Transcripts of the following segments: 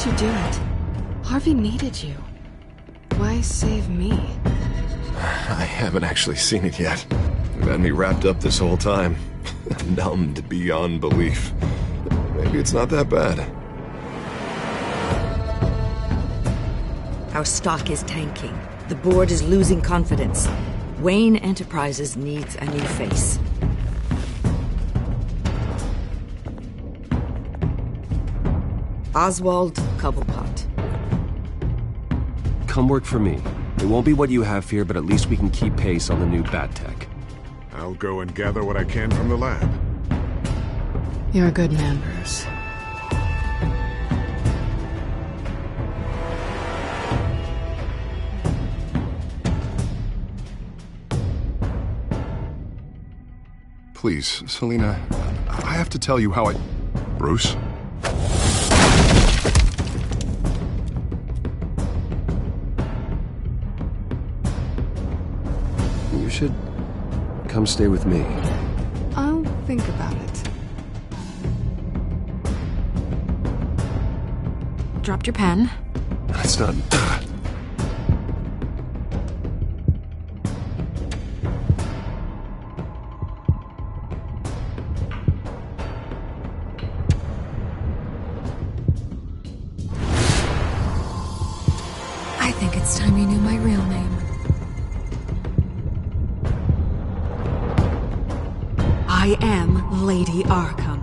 you do it? Harvey needed you. Why save me? I haven't actually seen it yet. You've had me wrapped up this whole time. Numbed beyond belief. Maybe it's not that bad. Our stock is tanking. The board is losing confidence. Wayne Enterprises needs a new face. Oswald Cobblepot. Come work for me. It won't be what you have here, but at least we can keep pace on the new bat tech. I'll go and gather what I can from the lab. You're a good man, Bruce. Please, Selina, I have to tell you how I... Bruce? You should come stay with me. I'll think about it. Dropped your pen. That's not... I think it's time you knew my real name. I am Lady Arkham.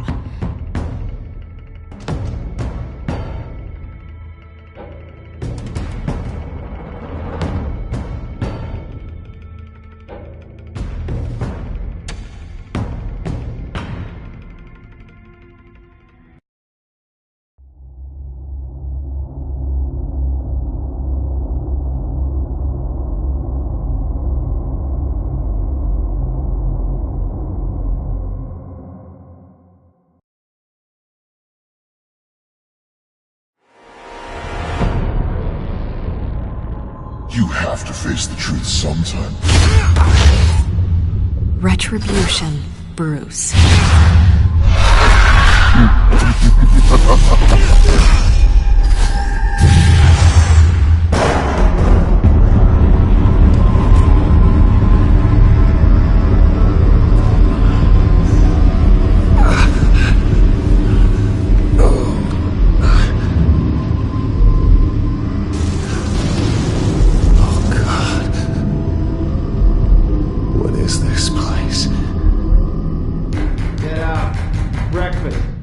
You have to face the truth sometime. Retribution, Bruce.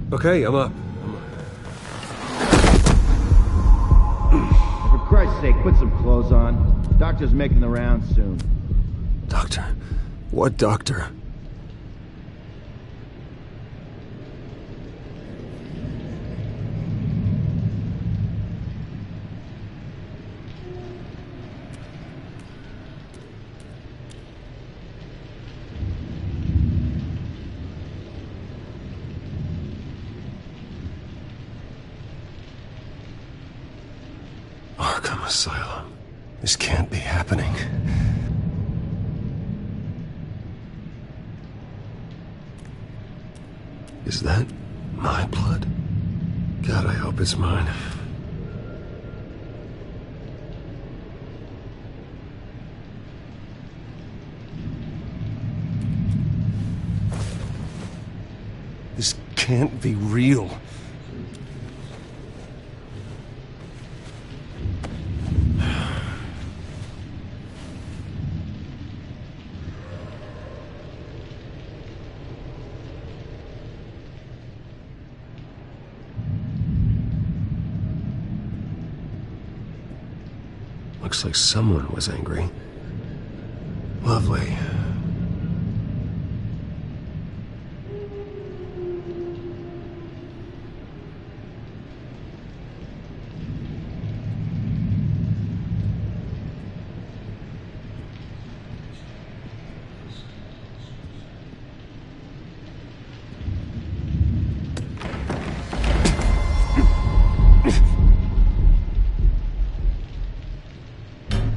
Okay, I'm up. For Christ's sake, put some clothes on. Doctor's making the rounds soon. Doctor? What doctor? Arkham Asylum. This can't be happening. Is that my blood? God, I hope it's mine. This can't be real. Looks like someone was angry. Lovely.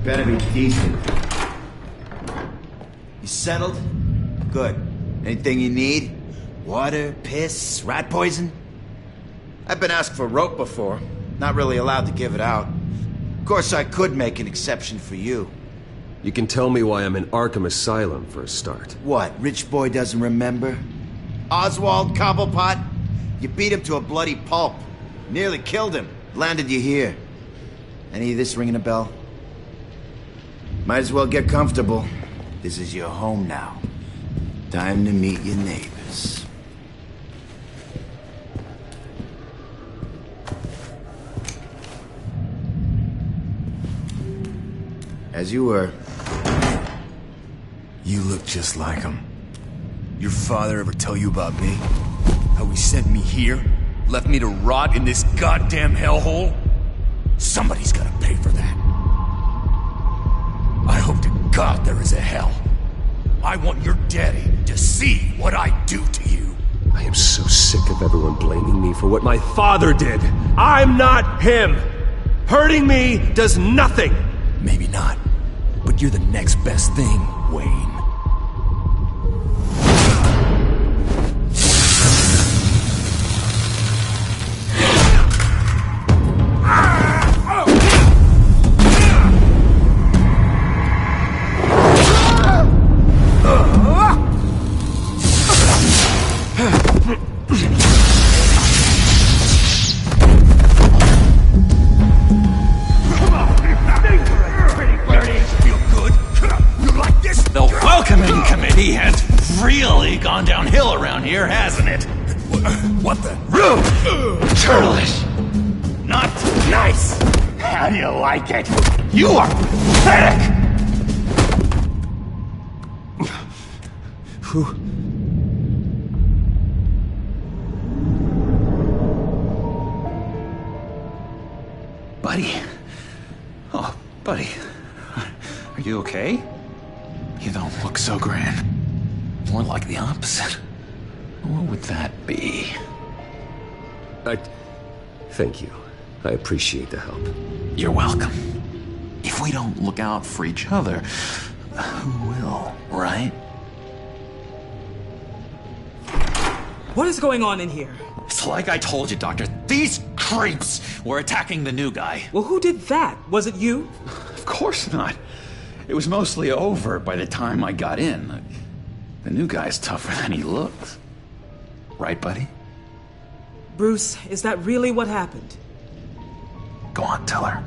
Better be decent. You settled? Good. Anything you need? Water, piss, rat poison? I've been asked for rope before. Not really allowed to give it out. Of course, I could make an exception for you. You can tell me why I'm in Arkham Asylum for a start. What, rich boy doesn't remember? Oswald Cobblepot? You beat him to a bloody pulp. Nearly killed him. Landed you here. Any of this ringing a bell? Might as well get comfortable. This is your home now. Time to meet your neighbors. As you were. You look just like him. Your father ever tell you about me? How he sent me here? Left me to rot in this goddamn hellhole? Somebody's gotta pay for that. I hope to God there is a hell. I want your daddy to see what I do to you. I am so sick of everyone blaming me for what my father did. I'm not him! Hurting me does nothing! Maybe not, but you're the next best thing, Wayne. Gone downhill around here, hasn't it? What the? Turtleish! Not nice! How do you like it? You are pathetic! Buddy? Oh, buddy. Are you okay? You don't look so grand. More like the opposite. What would that be? Thank you. I appreciate the help. You're welcome. If we don't look out for each other, who will, right? What is going on in here? It's like I told you, Doctor. These creeps were attacking the new guy. Well, who did that? Was it you? Of course not. It was mostly over by the time I got in. The new guy's tougher than he looks. Right, buddy? Bruce, is that really what happened? Go on, tell her.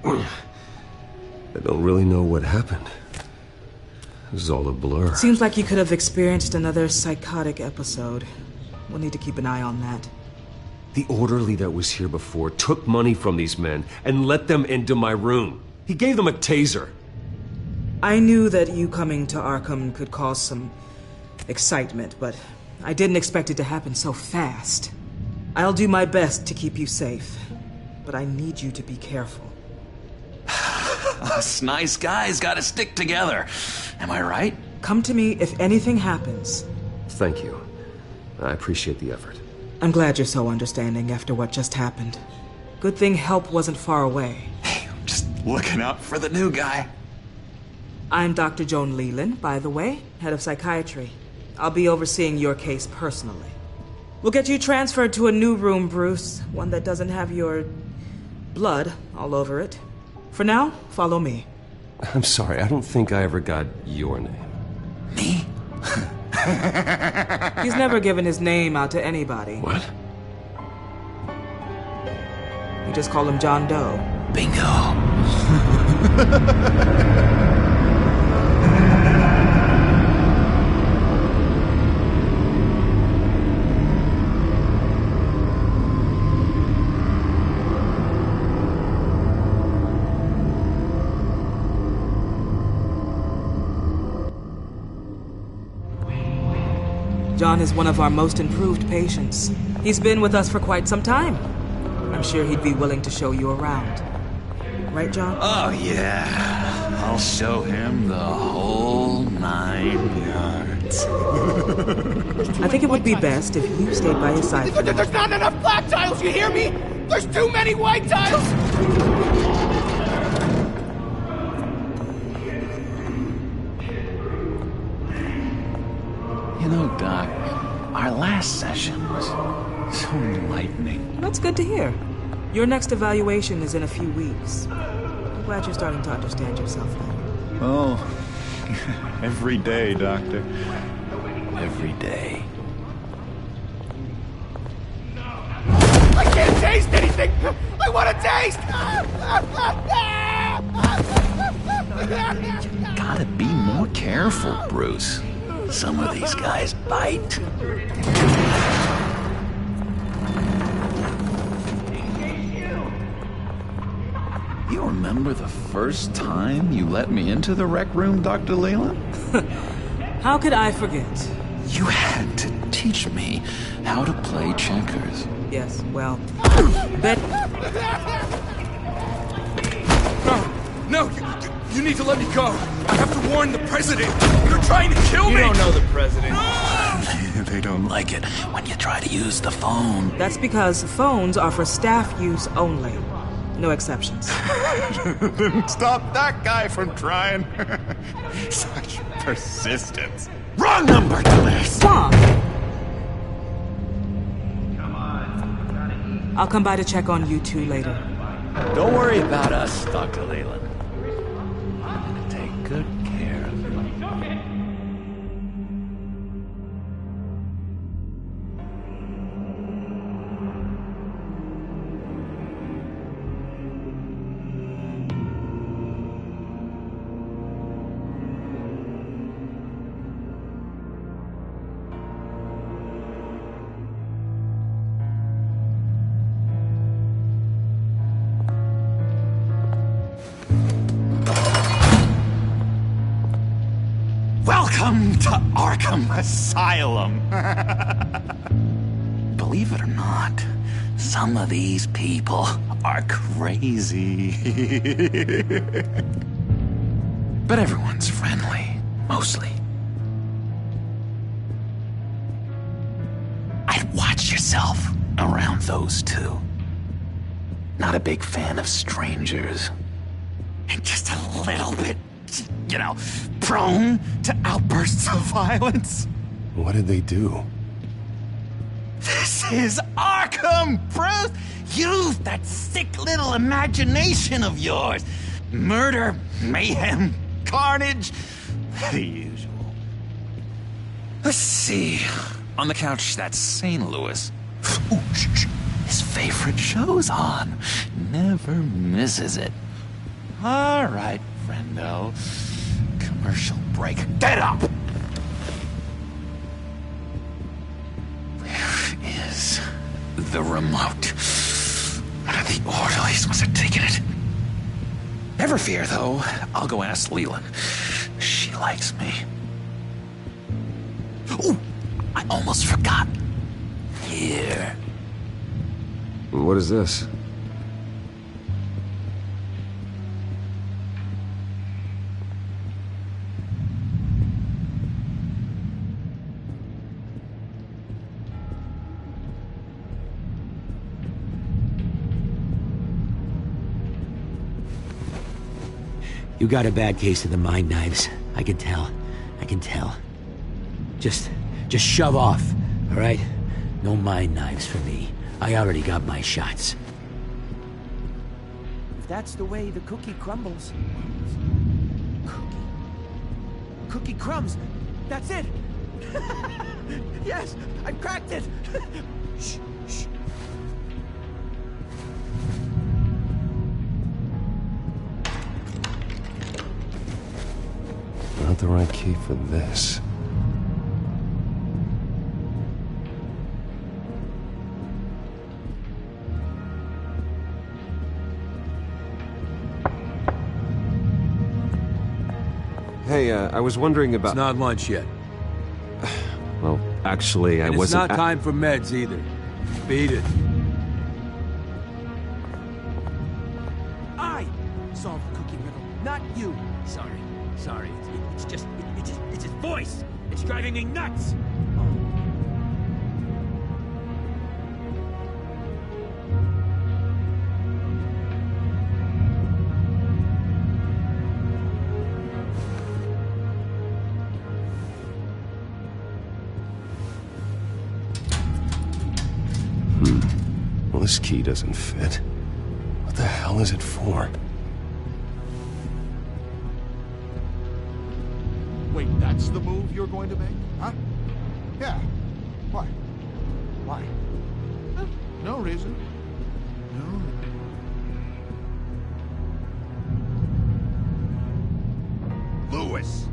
I don't really know what happened. This is all a blur. Seems like you could have experienced another psychotic episode. We'll need to keep an eye on that. The orderly that was here before took money from these men and let them into my room. He gave them a taser. I knew that you coming to Arkham could cause some excitement, but I didn't expect it to happen so fast. I'll do my best to keep you safe, but I need you to be careful. Us nice guys gotta stick together. Am I right? Come to me if anything happens. Thank you. I appreciate the effort. I'm glad you're so understanding after what just happened. Good thing help wasn't far away. Hey, I'm just looking out for the new guy. I'm Dr. Joan Leland, by the way, head of psychiatry. I'll be overseeing your case personally. We'll get you transferred to a new room, Bruce. One that doesn't have your blood all over it. For now, follow me. I'm sorry, I don't think I ever got your name. Me? He's never given his name out to anybody. What? We just call him John Doe. Bingo. John is one of our most improved patients. He's been with us for quite some time. I'm sure he'd be willing to show you around. Right, John? Oh, yeah. I'll show him the whole 9 yards. I think it would be best if you stayed by his side. There's not enough black tiles, you hear me? There's too many white tiles! You know, Doc, I Our last session was so enlightening. That's good to hear. Your next evaluation is in a few weeks. I'm glad you're starting to understand yourself better. Oh, every day, Doctor. Every day. I can't taste anything! I want to taste! Gotta be more careful, Bruce. Some of these guys bite. You remember the first time you let me into the rec room, Dr. Leland? How could I forget? You had to teach me how to play checkers. Yes, well, bet... No, you need to let me go. I have to warn the president. You're trying to kill me. You don't know the president. They don't like it when you try to use the phone. That's because phones are for staff use only. No exceptions. Stop that guy from trying. Such persistence. Wrong number, dumbass. Tom! I'll come by to check on you two later. Don't worry about us, Dr. Leland. I'm gonna take good care of you. Welcome to Arkham Asylum. Believe it or not, some of these people are crazy. But everyone's friendly, mostly. I'd watch yourself around those two. Not a big fan of strangers. And just a little bit, you know, prone to outbursts of violence. What did they do? This is Arkham, Bruce! Use that sick little imagination of yours. Murder, mayhem, carnage, the usual. Let's see. On the couch, that's St. Louis. Ooh, shh. His favorite show's on. Never misses it. All right, friendo. Commercial break. Get up! Where is the remote? One of the orderlies must have taken it. Never fear, though. I'll go ask Leland. She likes me. Ooh, I almost forgot. Here. What is this? You got a bad case of the mind knives. I can tell. I can tell. Just shove off, all right? No mind knives for me. I already got my shots. If that's the way the cookie crumbles... Cookie crumbs! That's it! Yes! I cracked it! Shh, shh. Not the right key for this. Hey, I was wondering about... It's not lunch yet. Well, actually, I wasn't... It's not time for meds, either. Beat it. I solved the cookie riddle, not you. Sorry. It's his voice. It's driving me nuts. this key doesn't fit. What the hell is it for? Wait, that's the move you're going to make? Huh? Yeah. Why? Why? No reason. No. Lewis!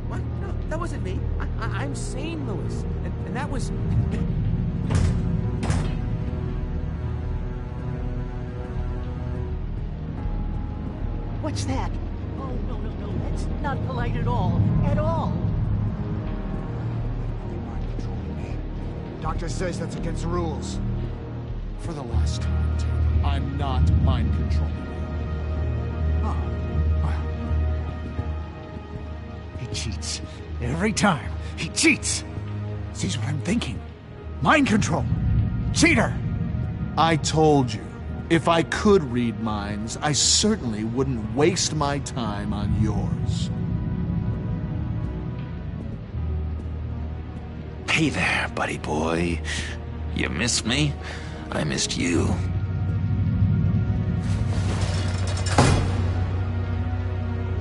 What? No, that wasn't me. I'm sane, Lewis. And that was... What's that? Oh, no, that's not polite at all. At all. They mind controlling me. Doctor says that's against the rules. For the last time, Tate, I'm not mind controlling you. Oh, well. He cheats. Every time. He cheats. Sees what I'm thinking. Mind control. Cheater! I told you. If I could read minds, I certainly wouldn't waste my time on yours. Hey there, buddy boy. You missed me? I missed you.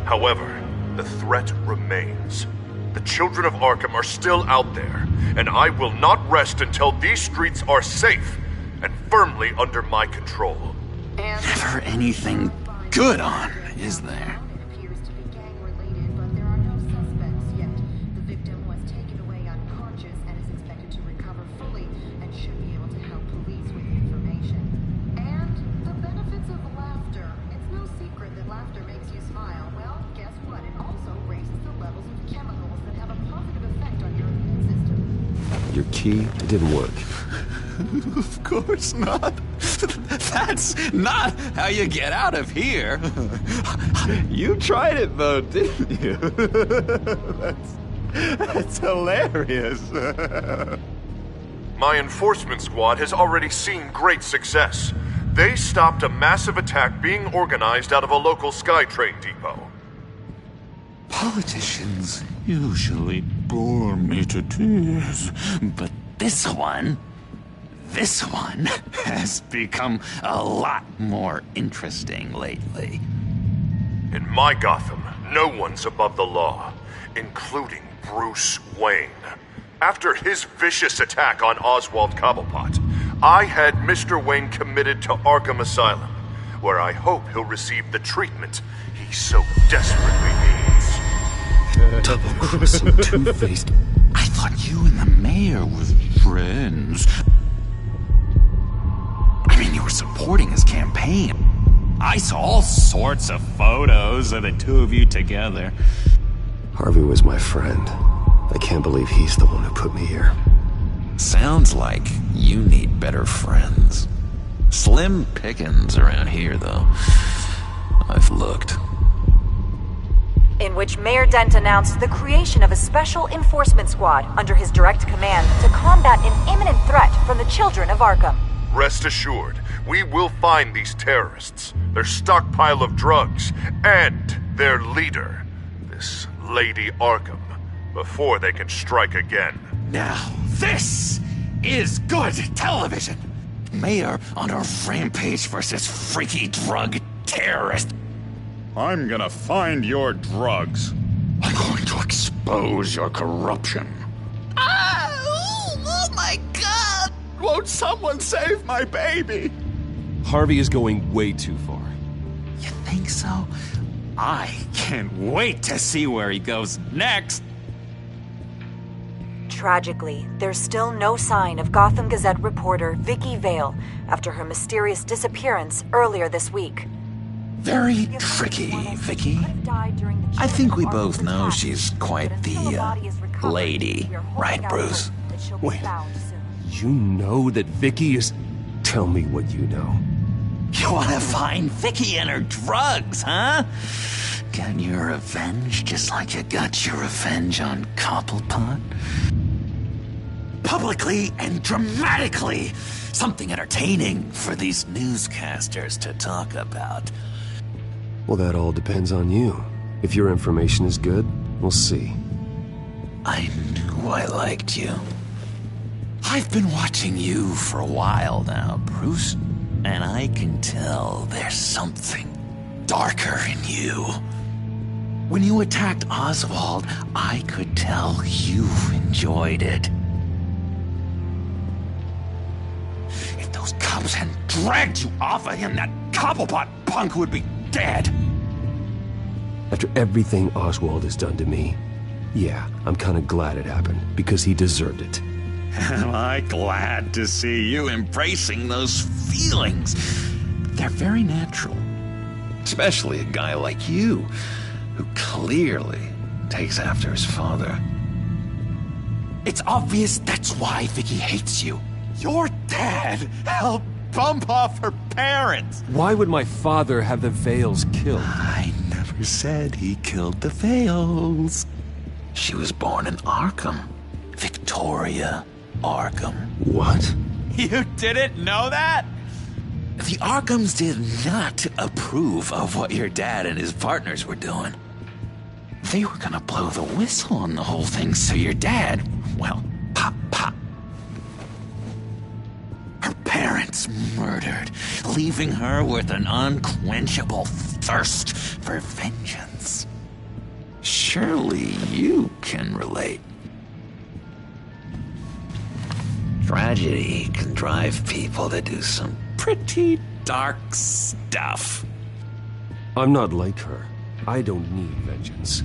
However, the threat remains. The children of Arkham are still out there, and I will not rest until these streets are safe and firmly under my control. Never anything good on, is there? Your key, it didn't work. Of course not. That's not how you get out of here. You tried it though, didn't you? That's hilarious. My enforcement squad has already seen great success. They stopped a massive attack being organized out of a local SkyTrain depot. Politicians usually bore me to tears, but this one has become a lot more interesting lately. In my Gotham, no one's above the law, including Bruce Wayne. After his vicious attack on Oswald Cobblepot, I had Mr. Wayne committed to Arkham Asylum, where I hope he'll receive the treatment he so desperately needs. Double-crossing Two-Faced. I thought you and the mayor were friends. I mean, you were supporting his campaign. I saw all sorts of photos of the two of you together. Harvey was my friend. I can't believe he's the one who put me here. Sounds like you need better friends. Slim pickings around here, though. I've looked. In which Mayor Dent announced the creation of a special enforcement squad under his direct command to combat an imminent threat from the children of Arkham. Rest assured, we will find these terrorists, their stockpile of drugs, and their leader, this Lady Arkham, before they can strike again. Now, this is good television! Mayor on a rampage versus freaky drug terrorist. I'm gonna find your drugs. I'm going to expose your corruption. Oh my God! Won't someone save my baby? Harvey is going way too far. You think so? I can't wait to see where he goes next. Tragically, there's still no sign of Gotham Gazette reporter Vicky Vale after her mysterious disappearance earlier this week. Very tricky, Vicky. I think we both know she's quite the, lady, right, Bruce? Wait, you know that Vicky is... Tell me what you know. You want to find Vicky and her drugs, huh? Get your revenge just like you got your revenge on Cobblepot? Publicly and dramatically! Something entertaining for these newscasters to talk about. Well, that all depends on you. If your information is good, we'll see. I knew I liked you. I've been watching you for a while now, Bruce, and I can tell there's something darker in you. When you attacked Oswald, I could tell you enjoyed it. If those cops hadn't dragged you off of him, that Cobblepot punk would be dead. After everything Oswald has done to me, yeah, I'm kinda glad it happened, because he deserved it. Am I glad to see you embracing those feelings? They're very natural. Especially a guy like you, who clearly takes after his father. It's obvious that's why Vicky hates you. Your dad helped bump off her parents. Why would my father have the Vales killed? I never said he killed the Vales. She was born in Arkham. Victoria Arkham. What? You didn't know that? The Arkhams did not approve of what your dad and his partners were doing. They were gonna blow the whistle on the whole thing, so your dad, well, pop. Her parents murdered, leaving her with an unquenchable thirst for vengeance. Surely you can relate. Tragedy can drive people to do some pretty dark stuff. I'm not like her. I don't need vengeance.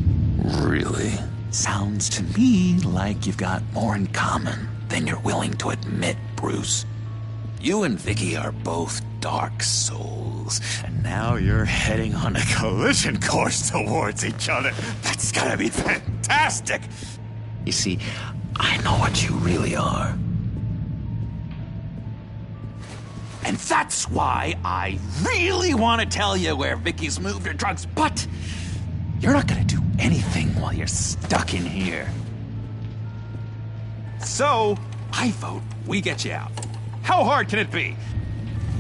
Really? Sounds to me like you've got more in common than you're willing to admit, Bruce. You and Vicky are both dark souls, and now you're heading on a collision course towards each other. That's gotta be fantastic! You see, I know what you really are. And that's why I really want to tell you where Vicky's moved her drugs, but you're not gonna do anything while you're stuck in here. So, I vote we get you out. How hard can it be?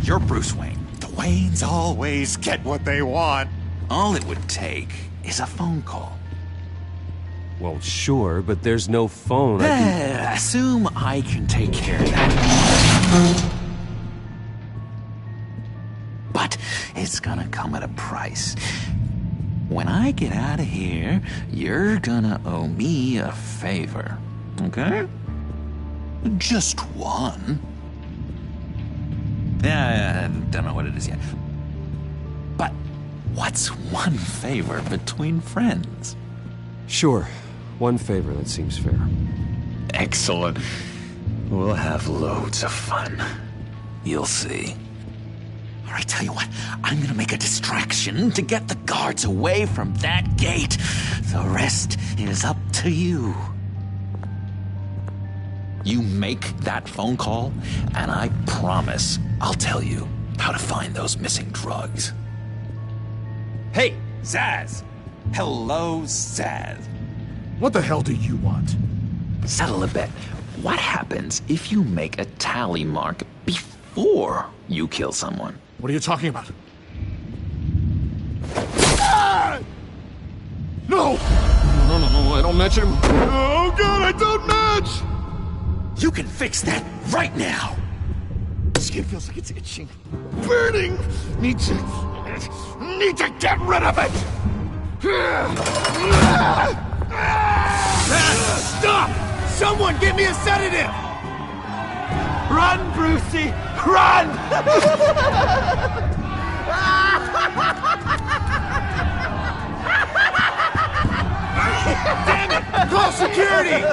You're Bruce Wayne. The Waynes always get what they want. All it would take is a phone call. Well, sure, but there's no phone. Assume I can take care of that. But it's gonna come at a price. When I get out of here, you're gonna owe me a favor, okay? Just one. Yeah, I don't know what it is yet. But what's one favor between friends? Sure. One favor, that seems fair. Excellent. We'll have loads of fun. You'll see. All right, tell you what, I'm gonna make a distraction to get the guards away from that gate. The rest is up to you. You make that phone call, and I promise I'll tell you how to find those missing drugs. Hey, Zsasz! Hello, Zsasz. What the hell do you want? Settle a bet. What happens if you make a tally mark before you kill someone? What are you talking about? No! No, I don't match him. Oh god, I don't match! You can fix that right now! Skin feels like it's itching. Burning! Need to get rid of it! Stop! Someone give me a sedative! Run, Brucey! Run! Damn it! Call security!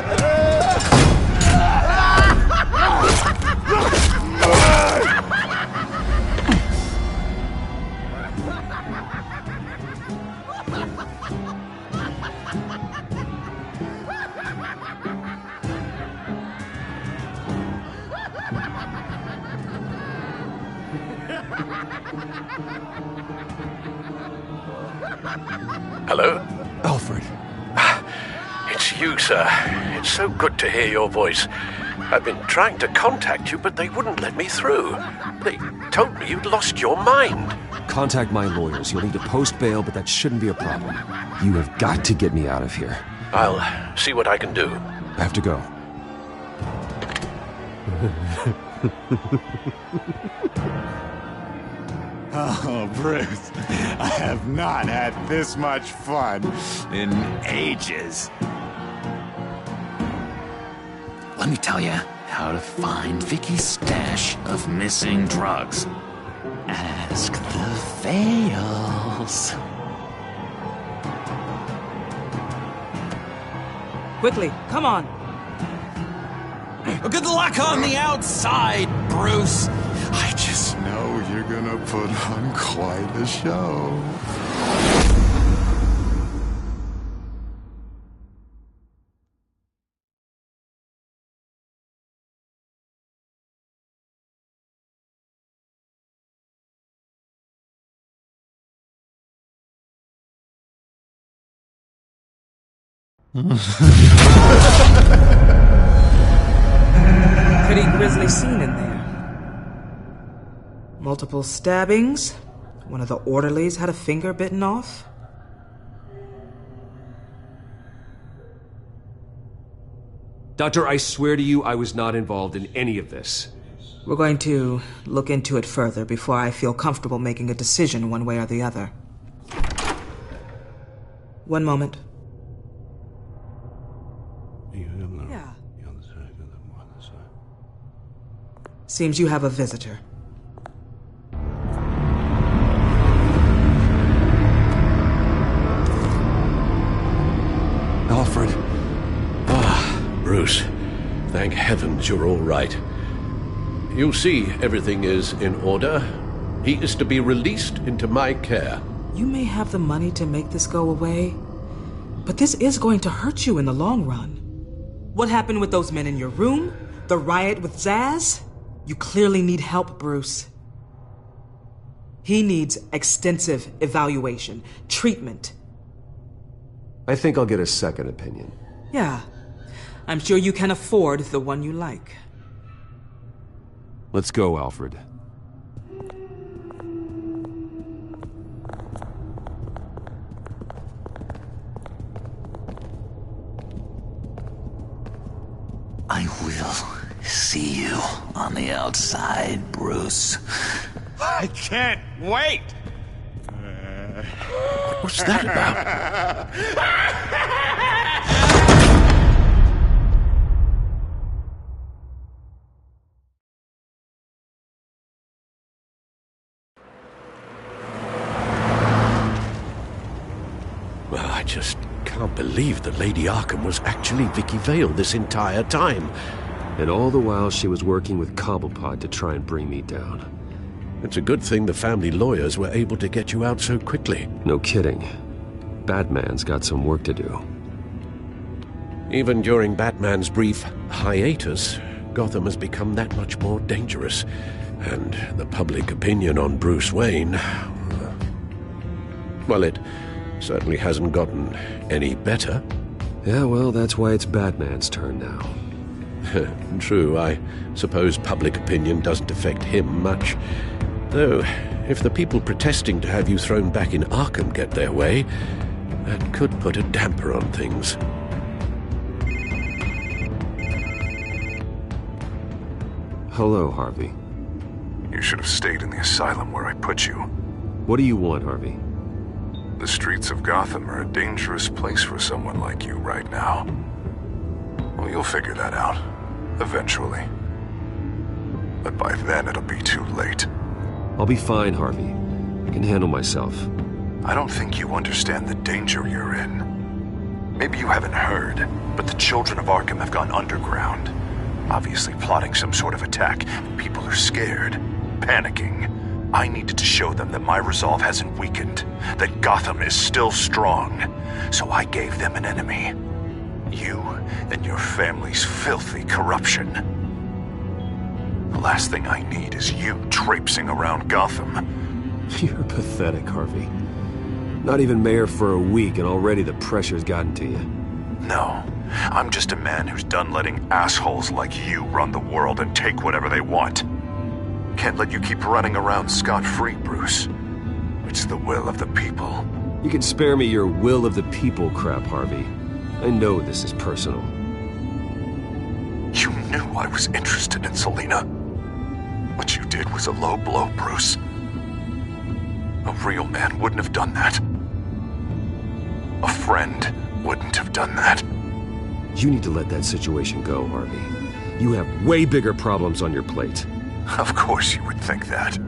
Hello? Alfred. It's you, sir. It's so good to hear your voice. I've been trying to contact you, but they wouldn't let me through. They told me you'd lost your mind. Contact my lawyers. You'll need to post bail, but that shouldn't be a problem. You have got to get me out of here. I'll see what I can do. I have to go. Oh, Bruce, I have not had this much fun in ages. Let me tell you how to find Vicky's stash of missing drugs. Ask the Vales. Quickly, come on. Good luck on the outside, Bruce. I just know you're gonna put on quite a show. Pretty grisly scene in there. Multiple stabbings. One of the orderlies had a finger bitten off. Doctor, I swear to you I was not involved in any of this. We're going to look into it further before I feel comfortable making a decision one way or the other. One moment. Yeah. Seems you have a visitor. Alfred. Ah, Bruce. Thank heavens you're all right. You see, everything is in order. He is to be released into my care. You may have the money to make this go away, but this is going to hurt you in the long run. What happened with those men in your room? The riot with Zsasz? You clearly need help, Bruce. He needs extensive evaluation, treatment. I think I'll get a second opinion. Yeah, I'm sure you can afford the one you like. Let's go, Alfred. I will see you on the outside, Bruce. I can't wait! What's that about? Well, I just can't believe that Lady Arkham was actually Vicky Vale this entire time. And all the while she was working with Cobblepot to try and bring me down. It's a good thing the family lawyers were able to get you out so quickly. No kidding. Batman's got some work to do. Even during Batman's brief hiatus, Gotham has become that much more dangerous. And the public opinion on Bruce Wayne... well, it certainly hasn't gotten any better. Yeah, well, that's why it's Batman's turn now. True, I suppose public opinion doesn't affect him much. Though, if the people protesting to have you thrown back in Arkham get their way, that could put a damper on things. Hello, Harvey. You should have stayed in the asylum where I put you. What do you want, Harvey? The streets of Gotham are a dangerous place for someone like you right now. Well, you'll figure that out. Eventually. But by then, it'll be too late. I'll be fine, Harvey. I can handle myself. I don't think you understand the danger you're in. Maybe you haven't heard, but the children of Arkham have gone underground. Obviously plotting some sort of attack. People are scared, panicking. I needed to show them that my resolve hasn't weakened, that Gotham is still strong. So I gave them an enemy. You and your family's filthy corruption. The last thing I need is you traipsing around Gotham. You're pathetic, Harvey. Not even mayor for a week and already the pressure's gotten to you. No, I'm just a man who's done letting assholes like you run the world and take whatever they want. Can't let you keep running around scot-free, Bruce. It's the will of the people. You can spare me your will of the people crap, Harvey. I know this is personal. You knew I was interested in Selina. What you did was a low blow, Bruce. A real man wouldn't have done that. A friend wouldn't have done that. You need to let that situation go, Harvey. You have way bigger problems on your plate. Of course you would think that.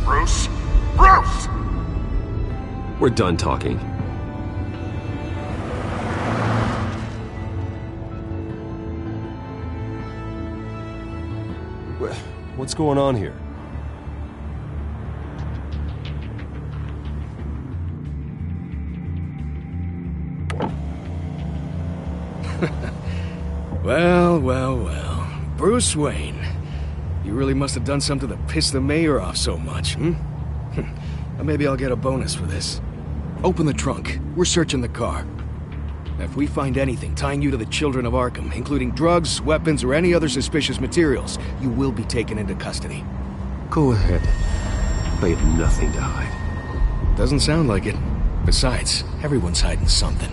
Bruce? Bruce! We're done talking. What's going on here? Well. Bruce Wayne. You really must have done something to piss the mayor off so much, hmm? Now maybe I'll get a bonus for this. Open the trunk. We're searching the car. Now, if we find anything tying you to the Children of Arkham, including drugs, weapons, or any other suspicious materials, you will be taken into custody. Go ahead. I have nothing to hide. Doesn't sound like it. Besides, everyone's hiding something.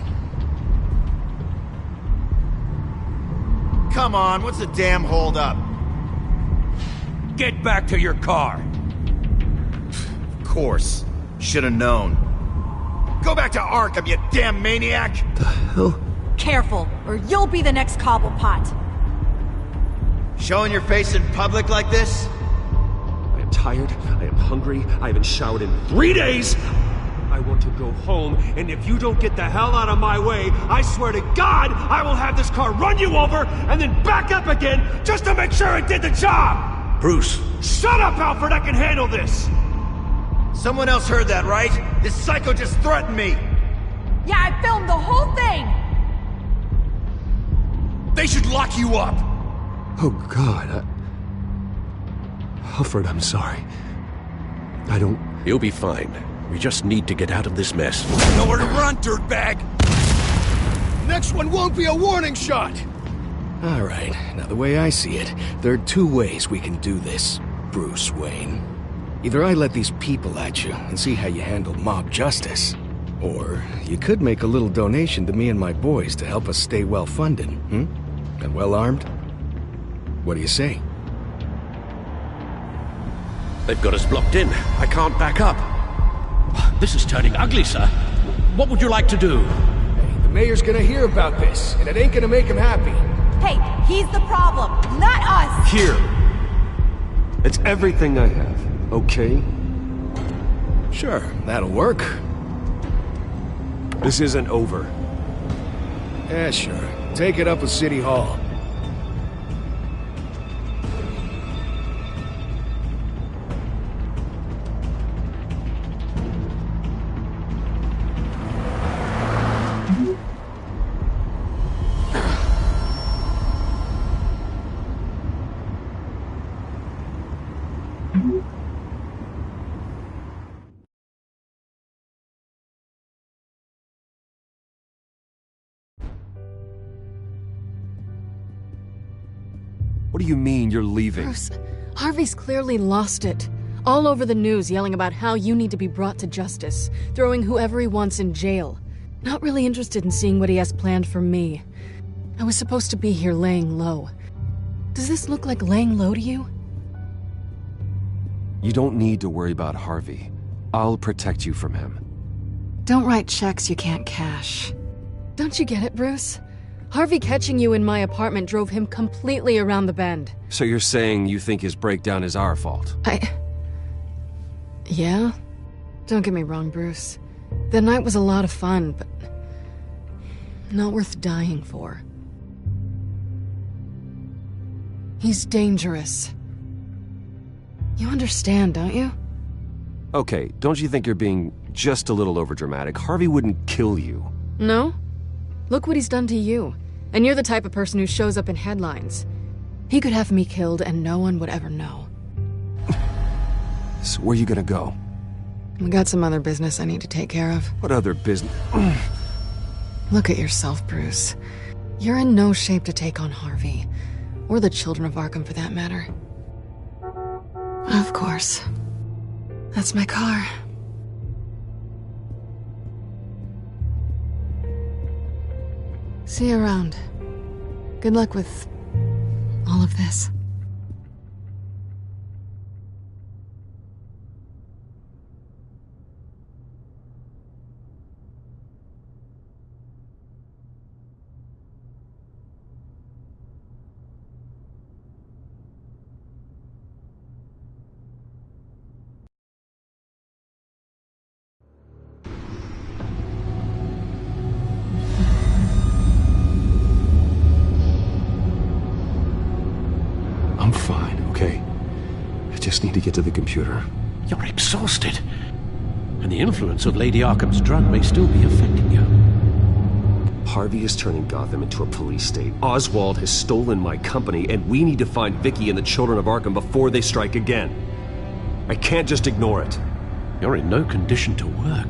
Come on, what's the damn holdup? Get back to your car! Of course. Should've known. Go back to Arkham, you damn maniac! The hell? Careful, or you'll be the next Cobblepot. Showing your face in public like this? I am tired, I am hungry, I haven't showered in 3 days! I want to go home, and if you don't get the hell out of my way, I swear to God, I will have this car run you over, and then back up again, just to make sure it did the job! Bruce! Shut up, Alfred, I can handle this! Someone else heard that, right? This psycho just threatened me! Yeah, I filmed the whole thing! They should lock you up! Oh, God, Alfred, I'm sorry. I don't... You'll be fine. We just need to get out of this mess. Nowhere to run, dirtbag! Next one won't be a warning shot! Alright, now the way I see it, there are two ways we can do this, Bruce Wayne. Either I let these people at you and see how you handle mob justice, or you could make a little donation to me and my boys to help us stay well-funded, and well-armed. What do you say? They've got us blocked in. I can't back up. This is turning ugly, sir. What would you like to do? Hey, the mayor's gonna hear about this, and it ain't gonna make him happy. Hey, he's the problem, not us! Here! It's everything I have, okay? Sure, that'll work. This isn't over. Yeah, sure. Take it up with City Hall. What do you mean you're leaving? Bruce, Harvey's clearly lost it. All over the news yelling about how you need to be brought to justice, throwing whoever he wants in jail. Not really interested in seeing what he has planned for me. I was supposed to be here laying low. Does this look like laying low to you? You don't need to worry about Harvey. I'll protect you from him. Don't write checks you can't cash. Don't you get it, Bruce? Harvey catching you in my apartment drove him completely around the bend. So you're saying you think his breakdown is our fault? Yeah? Don't get me wrong, Bruce. The night was a lot of fun, but not worth dying for. He's dangerous. You understand, don't you? Okay, don't you think you're being just a little overdramatic? Harvey wouldn't kill you. No? Look what he's done to you. And you're the type of person who shows up in headlines. He could have me killed and no one would ever know. So where are you gonna go? I got some other business I need to take care of. What other business? Look at yourself, Bruce. You're in no shape to take on Harvey. Or the Children of Arkham, for that matter. Of course. That's my car. See you around. Good luck with all of this. I'm fine, okay? I just need to get to the computer. You're exhausted. And the influence of Lady Arkham's drug may still be affecting you. Harvey is turning Gotham into a police state. Oswald has stolen my company, and we need to find Vicky and the children of Arkham before they strike again. I can't just ignore it. You're in no condition to work.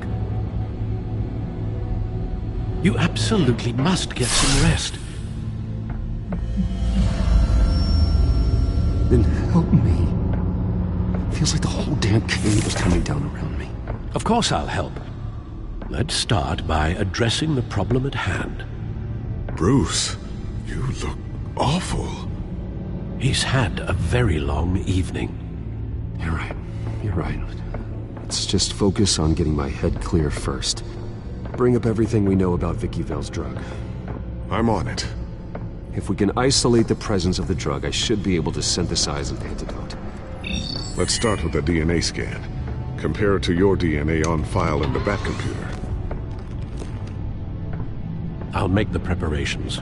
You absolutely must get some rest. Then help me. Feels like the whole damn cave is coming down around me. Of course I'll help. Let's start by addressing the problem at hand. Bruce, you look awful. He's had a very long evening. You're right. You're right. Let's just focus on getting my head clear first. Bring up everything we know about Vicky Vale's drug. I'm on it. If we can isolate the presence of the drug, I should be able to synthesize an antidote. Let's start with a DNA scan. Compare it to your DNA on file in the Batcomputer. I'll make the preparations.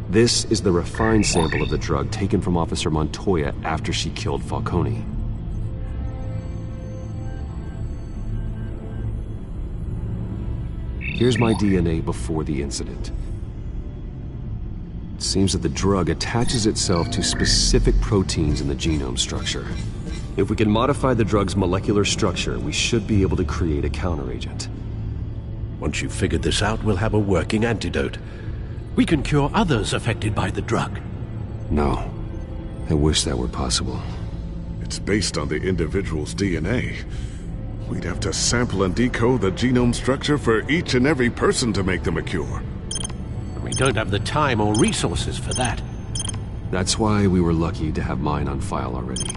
This is the refined sample of the drug taken from Officer Montoya after she killed Falcone. Here's my DNA before the incident. It seems that the drug attaches itself to specific proteins in the genome structure. If we can modify the drug's molecular structure, we should be able to create a counteragent. Once you've figured this out, we'll have a working antidote. We can cure others affected by the drug. No. I wish that were possible. It's based on the individual's DNA. We'd have to sample and decode the genome structure for each and every person to make them a cure. We don't have the time or resources for that. That's why we were lucky to have mine on file already.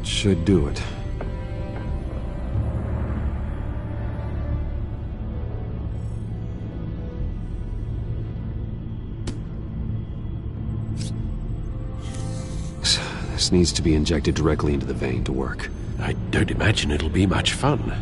Should do it. This needs to be injected directly into the vein to work. I don't imagine it'll be much fun.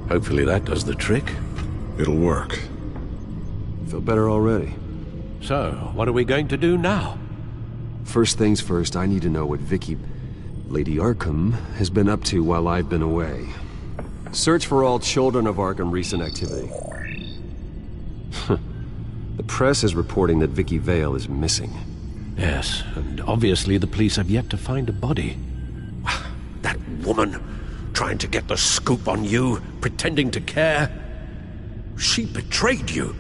Hopefully that does the trick. It'll work. Feel better already. So, what are we going to do now? First things first, I need to know what Vicky, Lady Arkham, has been up to while I've been away. Search for all children of Arkham recent activity. The press is reporting that Vicky Vale is missing. Yes, and obviously the police have yet to find a body. That woman, trying to get the scoop on you, pretending to care. She betrayed you.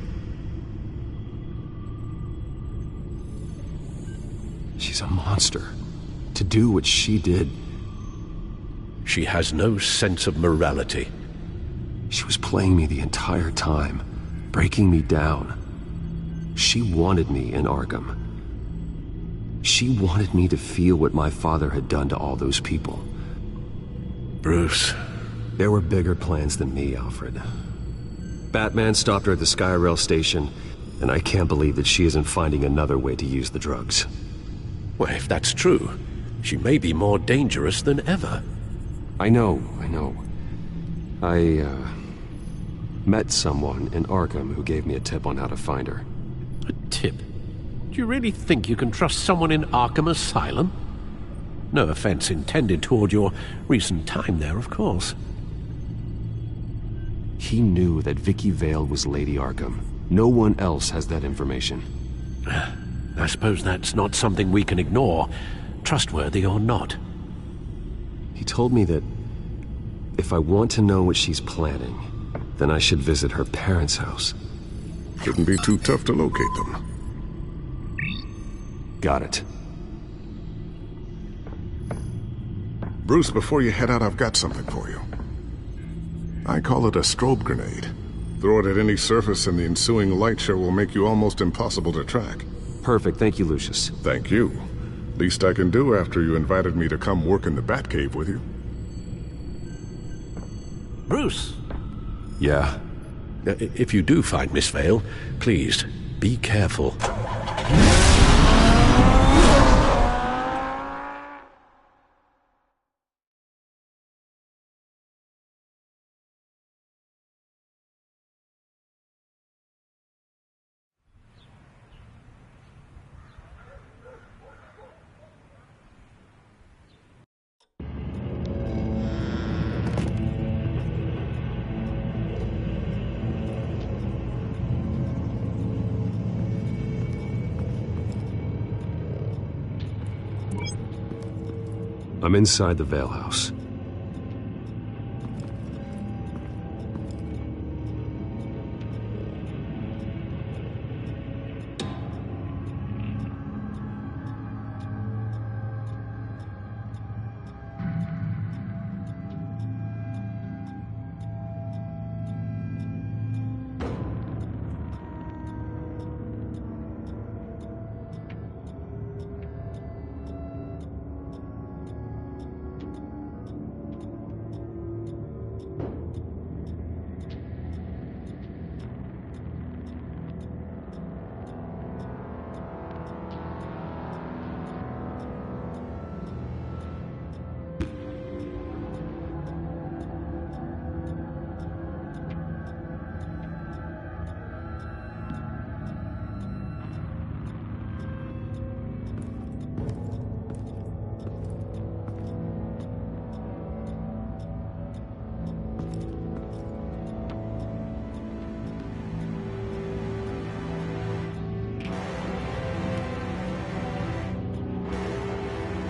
She's a monster. To do what she did. She has no sense of morality. She was playing me the entire time, breaking me down. She wanted me in Arkham. She wanted me to feel what my father had done to all those people. Bruce. There were bigger plans than me, Alfred. Batman stopped her at the Skyrail station, and I can't believe that she isn't finding another way to use the drugs. Well, if that's true, she may be more dangerous than ever. I know. I met someone in Arkham who gave me a tip on how to find her. A tip? Do you really think you can trust someone in Arkham Asylum? No offense intended toward your recent time there, of course. He knew that Vicky Vale was Lady Arkham. No one else has that information. I suppose that's not something we can ignore, trustworthy or not. He told me that if I want to know what she's planning, then I should visit her parents' house. Shouldn't be too tough to locate them. Got it. Bruce, before you head out, I've got something for you. I call it a strobe grenade. Throw it at any surface and the ensuing light show will make you almost impossible to track. Perfect, thank you, Lucius. Thank you. Least I can do after you invited me to come work in the Batcave with you. Bruce! Yeah? If you do find Miss Vale, please, be careful. I'm inside the Vale House.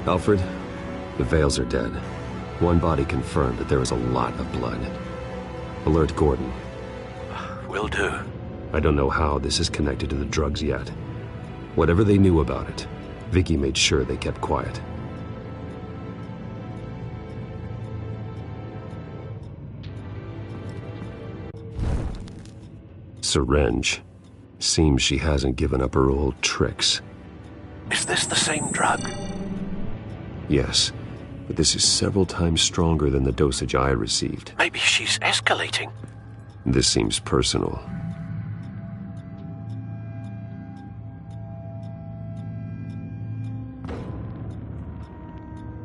Alfred, the Vales are dead. One body confirmed that there is a lot of blood. Alert Gordon. Will do. I don't know how this is connected to the drugs yet. Whatever they knew about it, Vicky made sure they kept quiet. Syringe. Seems she hasn't given up her old tricks. Is this the same drug? Yes, but this is several times stronger than the dosage I received. Maybe she's escalating. This seems personal.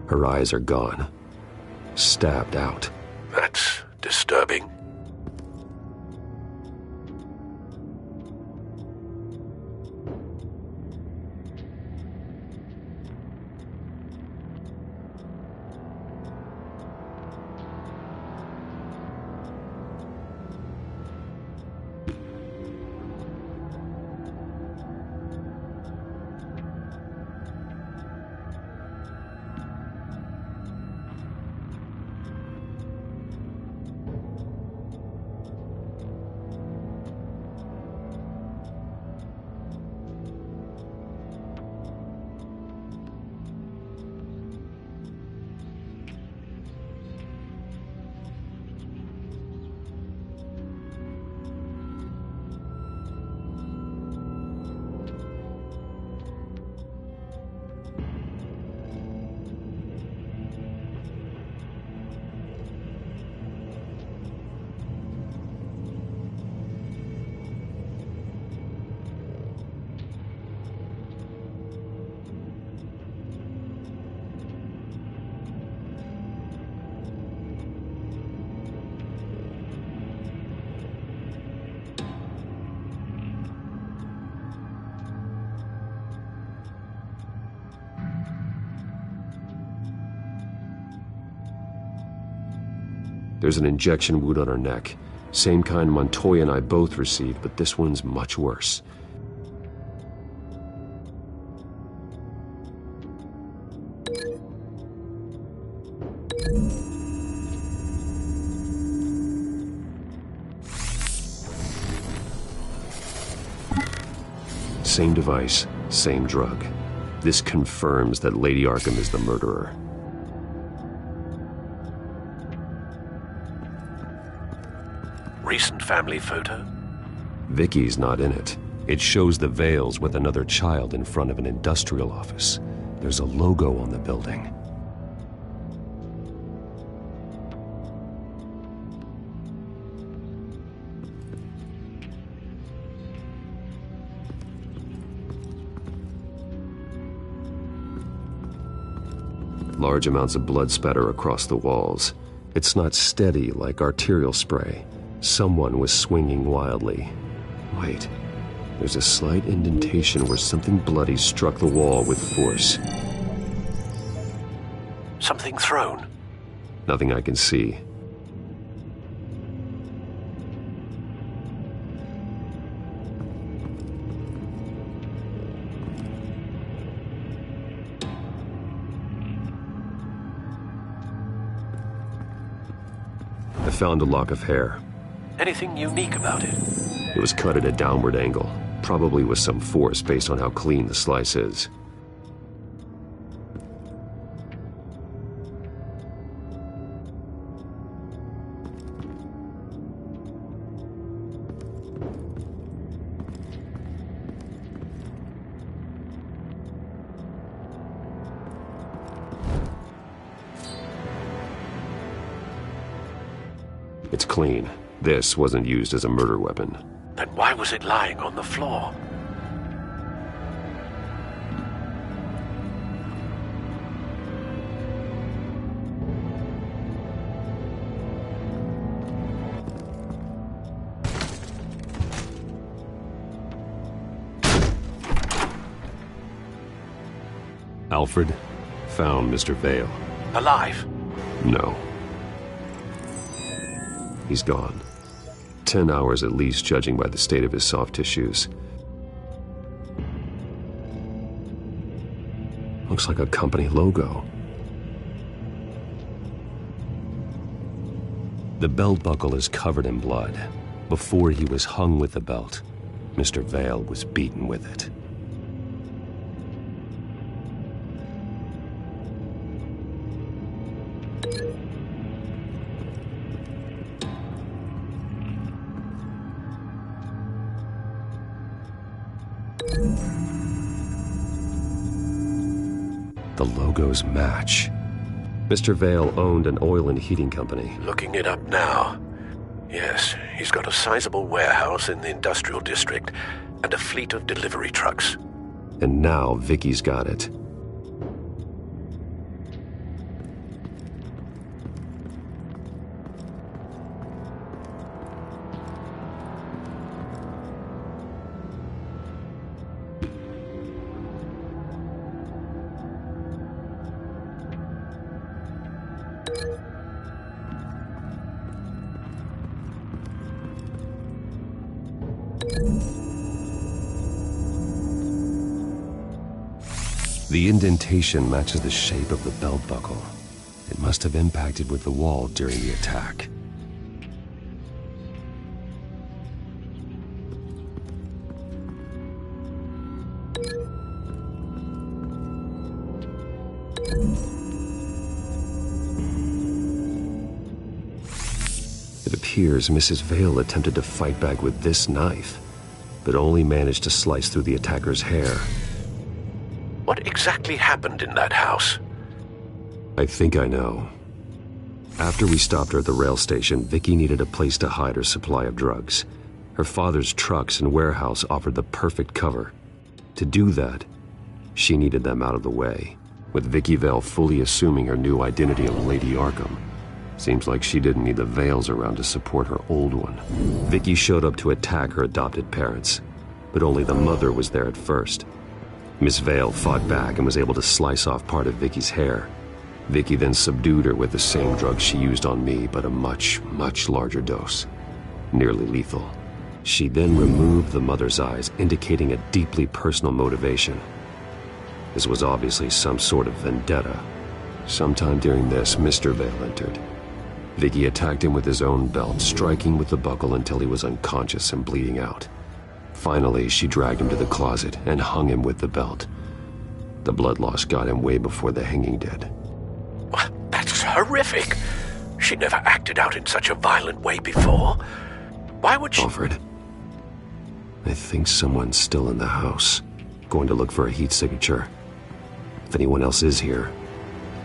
Her eyes are gone. Stabbed out. That's disturbing. There's an injection wound on her neck. Same kind Montoya and I both received, but this one's much worse. Same device, same drug. This confirms that Lady Arkham is the murderer. Recent family photo? Vicky's not in it. It shows the Vales with another child in front of an industrial office. There's a logo on the building. Large amounts of blood spatter across the walls. It's not steady like arterial spray. Someone was swinging wildly. Wait, there's a slight indentation where something bloody struck the wall with force. Something thrown? Nothing I can see. found a lock of hair. Anything unique about it? It was cut at a downward angle, probably with some force based on how clean the slice is. It's clean. This wasn't used as a murder weapon. Then why was it lying on the floor? Alfred found Mr. Vale. Alive? No. He's gone. 10 hours at least, judging by the state of his soft tissues. Looks like a company logo. The belt buckle is covered in blood. Before he was hung with the belt, Mr. Vale was beaten with it. The logos match. Mr. Vale owned an oil and heating company. Looking it up now. Yes, he's got a sizable warehouse in the industrial district and a fleet of delivery trucks. And now Vicky's got it. The indentation matches the shape of the belt buckle. It must have impacted with the wall during the attack. It appears Mrs. Vale attempted to fight back with this knife, but only managed to slice through the attacker's hair. What exactly happened in that house? I think I know. After we stopped her at the rail station, Vicky needed a place to hide her supply of drugs. Her father's trucks and warehouse offered the perfect cover. To do that, she needed them out of the way, with Vicky Vale fully assuming her new identity of Lady Arkham. Seems like she didn't need the Vales around to support her old one. Vicky showed up to attack her adopted parents, but only the mother was there at first. Miss Vale fought back and was able to slice off part of Vicky's hair. Vicky then subdued her with the same drug she used on me, but a much, much larger dose. Nearly lethal. She then removed the mother's eyes, indicating a deeply personal motivation. This was obviously some sort of vendetta. Sometime during this, Mr. Vale entered. Vicky attacked him with his own belt, striking with the buckle until he was unconscious and bleeding out. Finally, she dragged him to the closet and hung him with the belt. The blood loss got him way before the hanging did. That's horrific. She never acted out in such a violent way before. Why would she... Alfred, I think someone's still in the house. Going to look for a heat signature. If anyone else is here,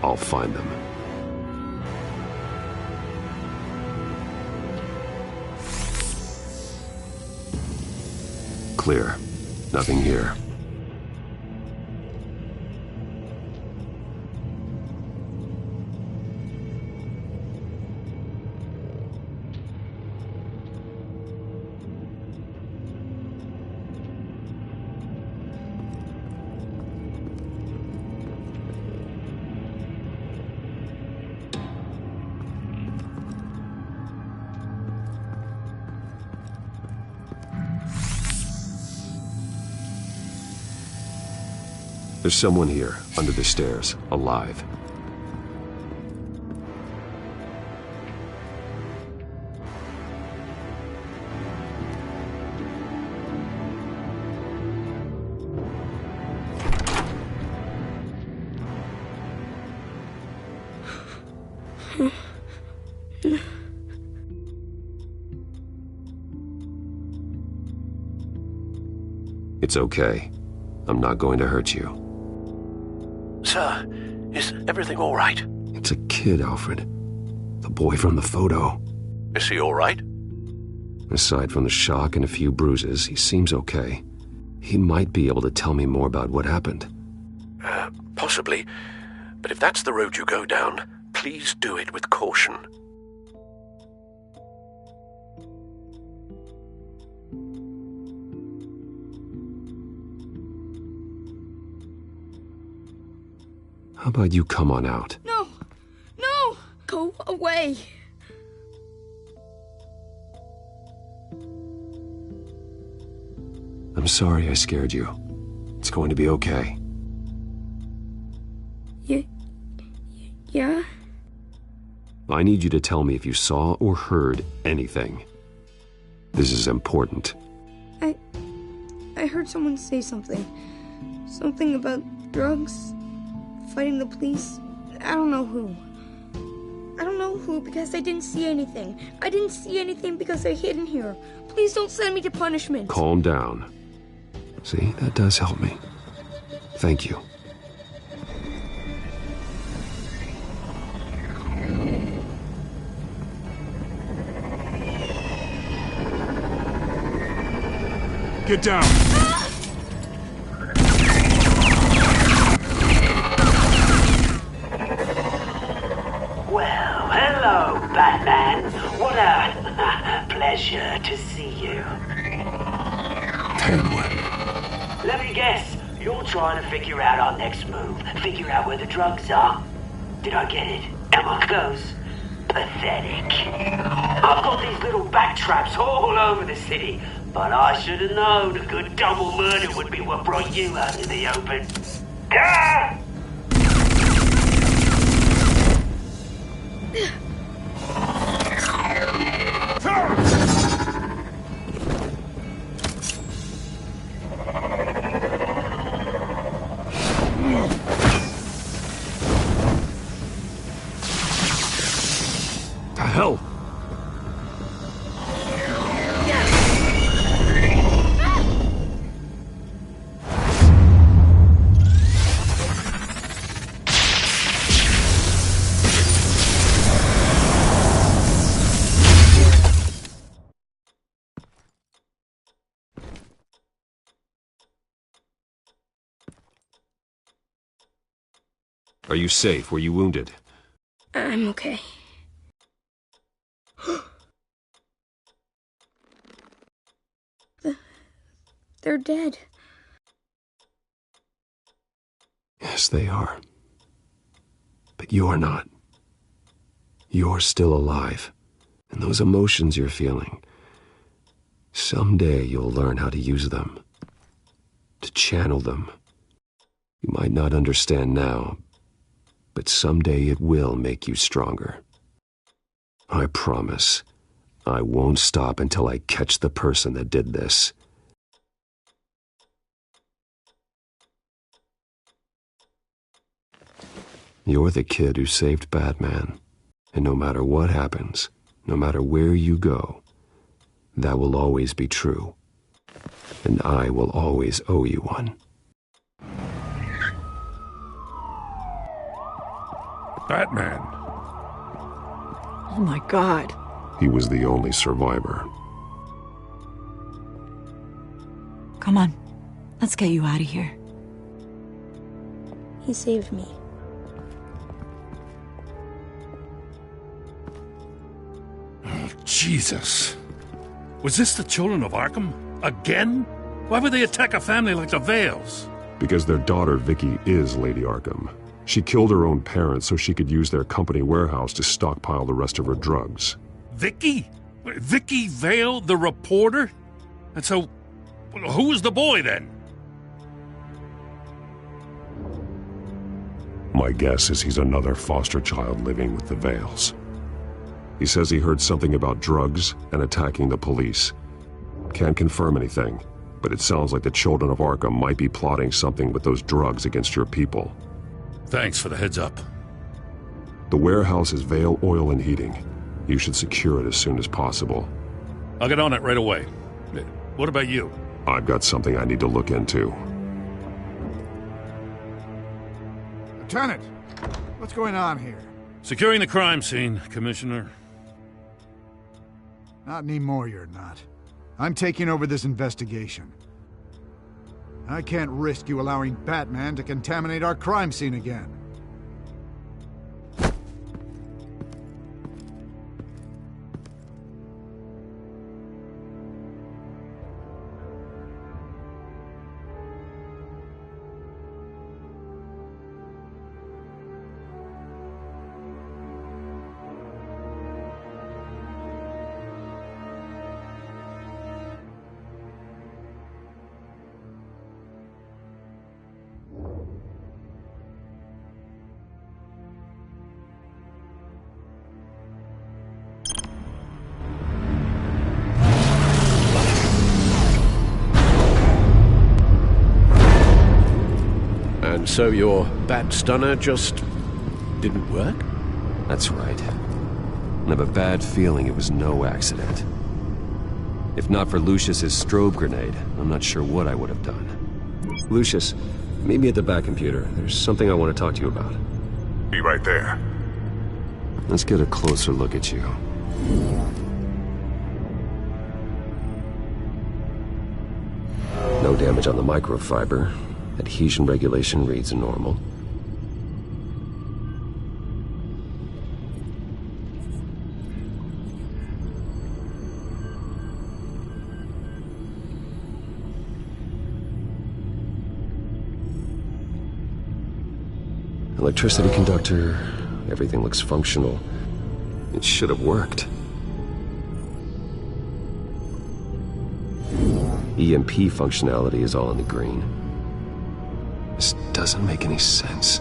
I'll find them. Clear. Nothing here. There's someone here, under the stairs, alive. It's okay. I'm not going to hurt you. Sir, is everything all right? It's a kid, Alfred. The boy from the photo. Is he all right? Aside from the shock and a few bruises, he seems okay. He might be able to tell me more about what happened. Possibly. But if that's the road you go down, please do it with caution. How about you come on out? No! No! Go away! I'm sorry I scared you. It's going to be okay. Yeah? I need you to tell me if you saw or heard anything. This is important. I heard someone say something. Something about drugs, fighting the police. I don't know who. I don't know who because I didn't see anything. I didn't see anything because I hid in here. Please don't send me to punishment. Calm down. See, that does help me. Thank you. Get down! Well, hello, Batman. What a pleasure to see you. Let me guess, you're trying to figure out our next move. Figure out where the drugs are. Did I get it? Am I close? Pathetic. I've got these little bat traps all over the city, but I should have known a good double murder would be what brought you out in the open. Ah! The hell? Are you safe? Were you wounded? I'm okay. They're dead. Yes, they are. But you're not. You're still alive. And those emotions you're feeling, someday you'll learn how to use them. To channel them. You might not understand now, but someday it will make you stronger. I promise, I won't stop until I catch the person that did this. You're the kid who saved Batman, and no matter what happens, no matter where you go, that will always be true, and I will always owe you one. Batman. Oh my God. He was the only survivor. Come on, let's get you out of here. He saved me. Jesus. Was this the children of Arkham? Again? Why would they attack a family like the Vales? Because their daughter, Vicky, is Lady Arkham. She killed her own parents so she could use their company warehouse to stockpile the rest of her drugs. Vicky? Vicky Vale, the reporter? And so, who was the boy then? My guess is he's another foster child living with the Vales. He says he heard something about drugs and attacking the police. Can't confirm anything, but it sounds like the children of Arkham might be plotting something with those drugs against your people. Thanks for the heads up. The warehouse is Vale Oil and Heating. You should secure it as soon as possible. I'll get on it right away. What about you? I've got something I need to look into. Lieutenant, what's going on here? Securing the crime scene, Commissioner. Not anymore, you're not. I'm taking over this investigation. I can't risk you allowing Batman to contaminate our crime scene again. And so your bat stunner just didn't work? That's right. I have a bad feeling it was no accident. If not for Lucius's strobe grenade, I'm not sure what I would have done. Lucius, meet me at the back computer. There's something I want to talk to you about. Be right there. Let's get a closer look at you. No damage on the microfiber. Adhesion regulation reads normal. Electricity conductor, everything looks functional. It should have worked. EMP functionality is all in the green. This doesn't make any sense.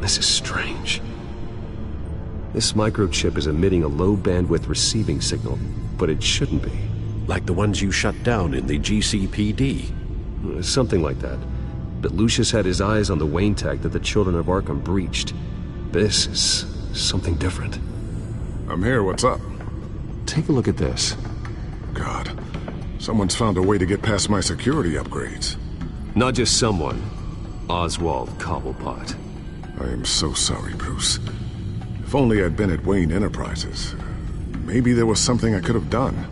This is strange. This microchip is emitting a low-bandwidth receiving signal, but it shouldn't be. Like the ones you shut down in the GCPD? Something like that. But Lucius had his eyes on the Wayne tag that the Children of Arkham breached. This is something different. I'm here, what's up? Take a look at this. God, someone's found a way to get past my security upgrades. Not just someone. Oswald Cobblepot. I am so sorry, Bruce. If only I'd been at Wayne Enterprises. Maybe there was something I could have done.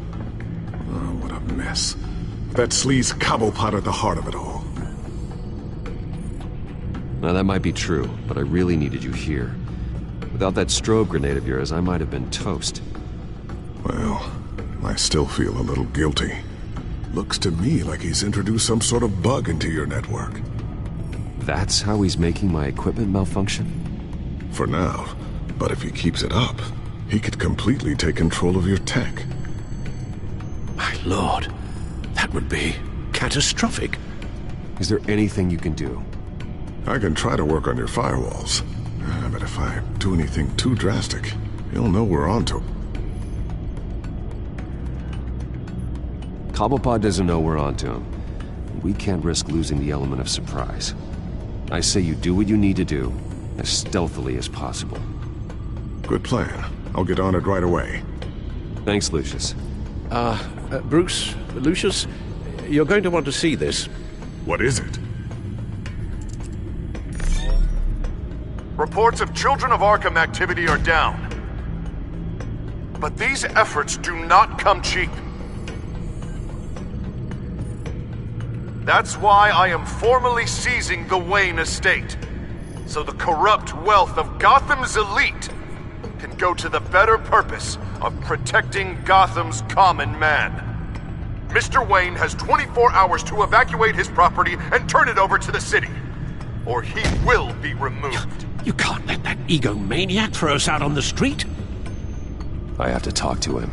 Oh, what a mess. That sleaze Cobblepot at the heart of it all. Now that might be true, but I really needed you here. Without that strobe grenade of yours, I might have been toast. Well, I still feel a little guilty. Looks to me like he's introduced some sort of bug into your network. That's how he's making my equipment malfunction? For now. But if he keeps it up, he could completely take control of your tech. My lord, that would be catastrophic. Is there anything you can do? I can try to work on your firewalls. But if I do anything too drastic, he'll know we're onto. Cobblepot doesn't know we're onto him. We can't risk losing the element of surprise. I say you do what you need to do, as stealthily as possible. Good plan. I'll get on it right away. Thanks, Lucius. Bruce, Lucius, you're going to want to see this. What is it? Reports of Children of Arkham activity are down. But these efforts do not come cheap. That's why I am formally seizing the Wayne estate, so the corrupt wealth of Gotham's elite can go to the better purpose of protecting Gotham's common man. Mr. Wayne has 24 hours to evacuate his property and turn it over to the city, or he will be removed. You can't let that egomaniac throw us out on the street. I have to talk to him.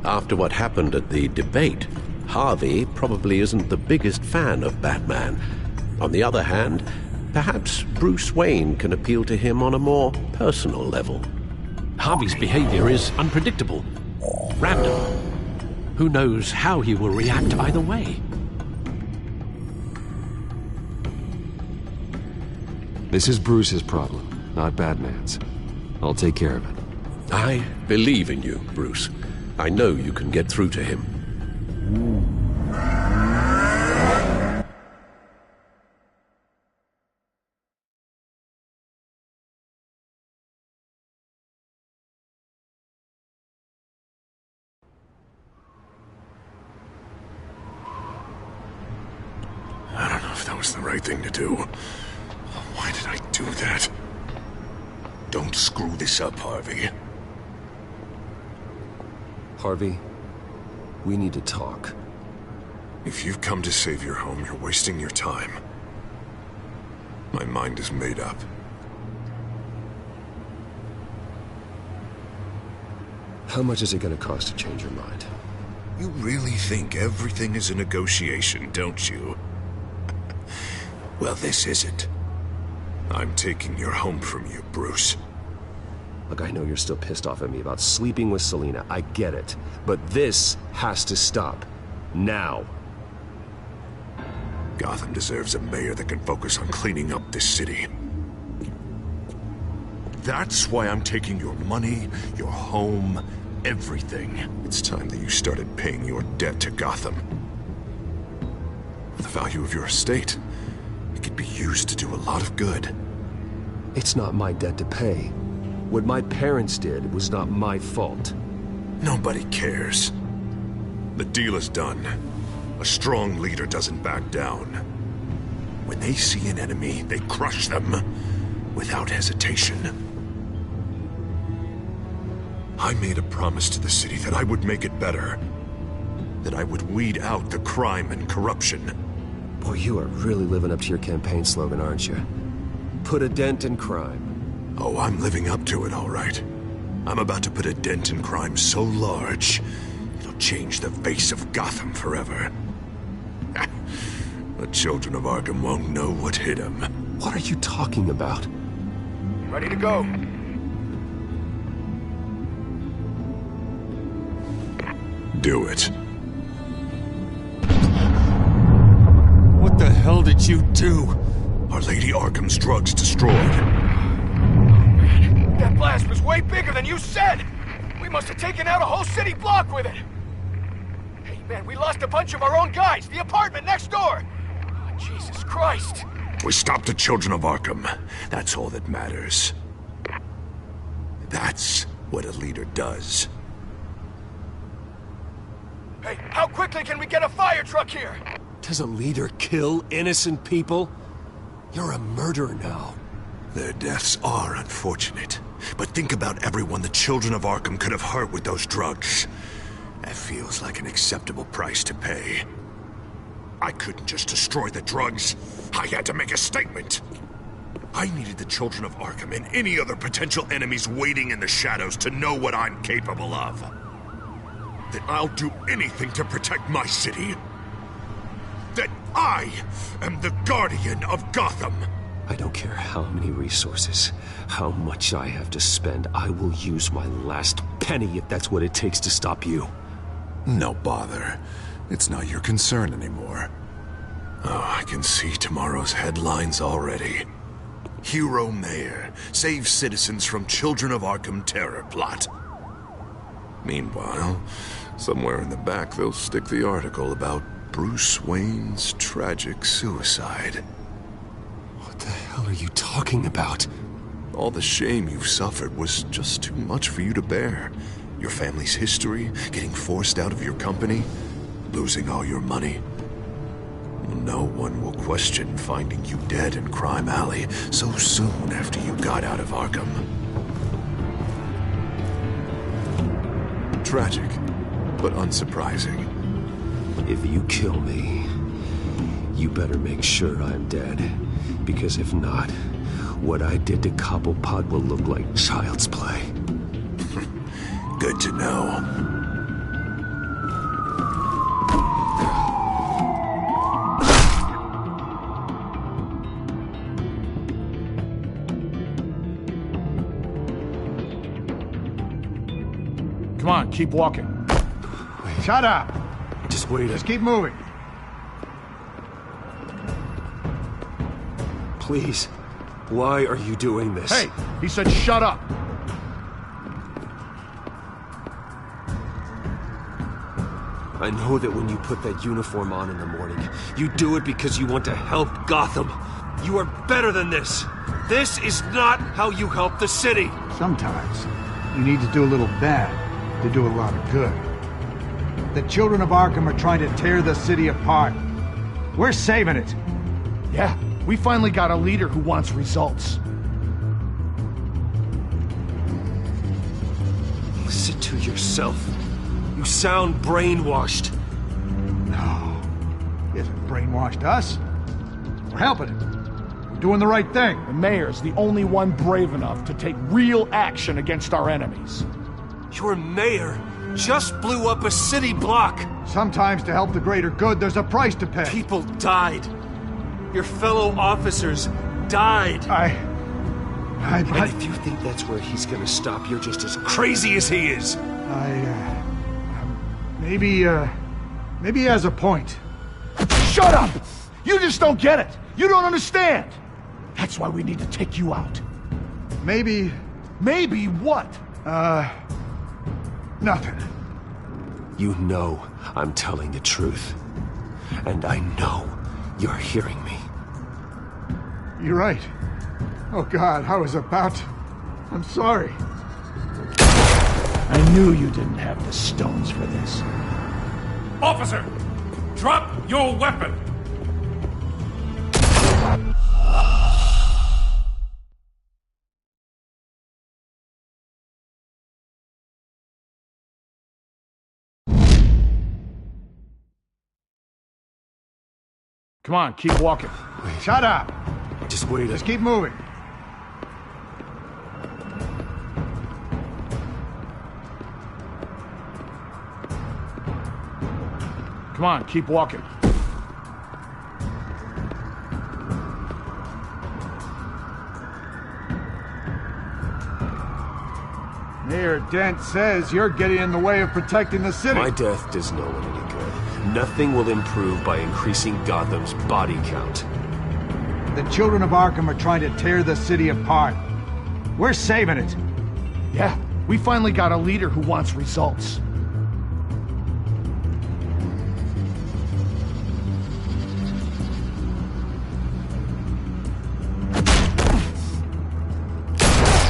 After what happened at the debate, Harvey probably isn't the biggest fan of Batman. On the other hand, perhaps Bruce Wayne can appeal to him on a more personal level. Harvey's behavior is unpredictable, random. Who knows how he will react either way? This is Bruce's problem, not Batman's. I'll take care of it. I believe in you, Bruce. I know you can get through to him. I don't know if that was the right thing to do. Why did I do that? Don't screw this up, Harvey. Harvey, we need to talk. If you've come to save your home, you're wasting your time. My mind is made up. How much is it going to cost to change your mind? You really think everything is a negotiation, don't you? Well, this isn't. I'm taking your home from you, Bruce. Look, I know you're still pissed off at me about sleeping with Selina. I get it. But this has to stop. Now. Gotham deserves a mayor that can focus on cleaning up this city. That's why I'm taking your money, your home, everything. It's time that you started paying your debt to Gotham. For the value of your estate, it could be used to do a lot of good. It's not my debt to pay. What my parents did was not my fault. Nobody cares. The deal is done. A strong leader doesn't back down. When they see an enemy, they crush them without hesitation. I made a promise to the city that I would make it better. That I would weed out the crime and corruption. Boy, you are really living up to your campaign slogan, aren't you? Put a dent in crime. Oh, I'm living up to it, all right. I'm about to put a dent in crime so large, it'll change the face of Gotham forever. The children of Arkham won't know what hit them. What are you talking about? Ready to go. Do it. What the hell did you do? Our Lady Arkham's drugs destroyed. That blast was way bigger than you said! We must have taken out a whole city block with it! Hey man, we lost a bunch of our own guys! The apartment next door! Oh, Jesus Christ! We stopped the children of Arkham. That's all that matters. That's what a leader does. Hey, how quickly can we get a fire truck here? Does a leader kill innocent people? You're a murderer now. Their deaths are unfortunate. But think about everyone the children of Arkham could have hurt with those drugs. That feels like an acceptable price to pay. I couldn't just destroy the drugs. I had to make a statement. I needed the children of Arkham and any other potential enemies waiting in the shadows to know what I'm capable of. That I'll do anything to protect my city. That I am the guardian of Gotham. I don't care how many resources, how much I have to spend. I will use my last penny if that's what it takes to stop you. No bother. It's not your concern anymore. Oh, I can see tomorrow's headlines already. Hero Mayor saves citizens from Children of Arkham terror plot. Meanwhile, somewhere in the back they'll stick the article about Bruce Wayne's tragic suicide. What the hell are you talking about? All the shame you've suffered was just too much for you to bear. Your family's history, getting forced out of your company, losing all your money. No one will question finding you dead in Crime Alley so soon after you got out of Arkham. Tragic, but unsurprising. If you kill me, you better make sure I'm dead. Because if not, what I did to Cobblepot will look like child's play. Good to know. on, keep walking. Wait. Shut up! Just wait. Just keep moving. Please. Why are you doing this? Hey, he said shut up. I know that when you put that uniform on in the morning, you do it because you want to help Gotham. You are better than this. This is not how you help the city. Sometimes you need to do a little bad to do a lot of good. The children of Arkham are trying to tear the city apart. We're saving it. Yeah, we finally got a leader who wants results. Listen to yourself. You sound brainwashed. No, he hasn't brainwashed us. We're helping him. We're doing the right thing. The mayor's the only one brave enough to take real action against our enemies. Your mayor just blew up a city block. Sometimes to help the greater good, there's a price to pay. People died. Your fellow officers died. And if you think that's where he's gonna stop, you're just as crazy as he is. Maybe he has a point. Shut up! You just don't get it! You don't understand! That's why we need to take you out. Maybe... Maybe what? Nothing. You know I'm telling the truth. And I know you're hearing me. You're right. Oh God, I was about to... I'm sorry. I knew you didn't have the stones for this. Officer! Drop your weapon! Come on, keep walking. Wait. Shut up! Just wait. Just keep moving. Come on, keep walking. Mayor Dent says you're getting in the way of protecting the city. My death does no one any good. Nothing will improve by increasing Gotham's body count. The children of Arkham are trying to tear the city apart. We're saving it. Yeah, we finally got a leader who wants results.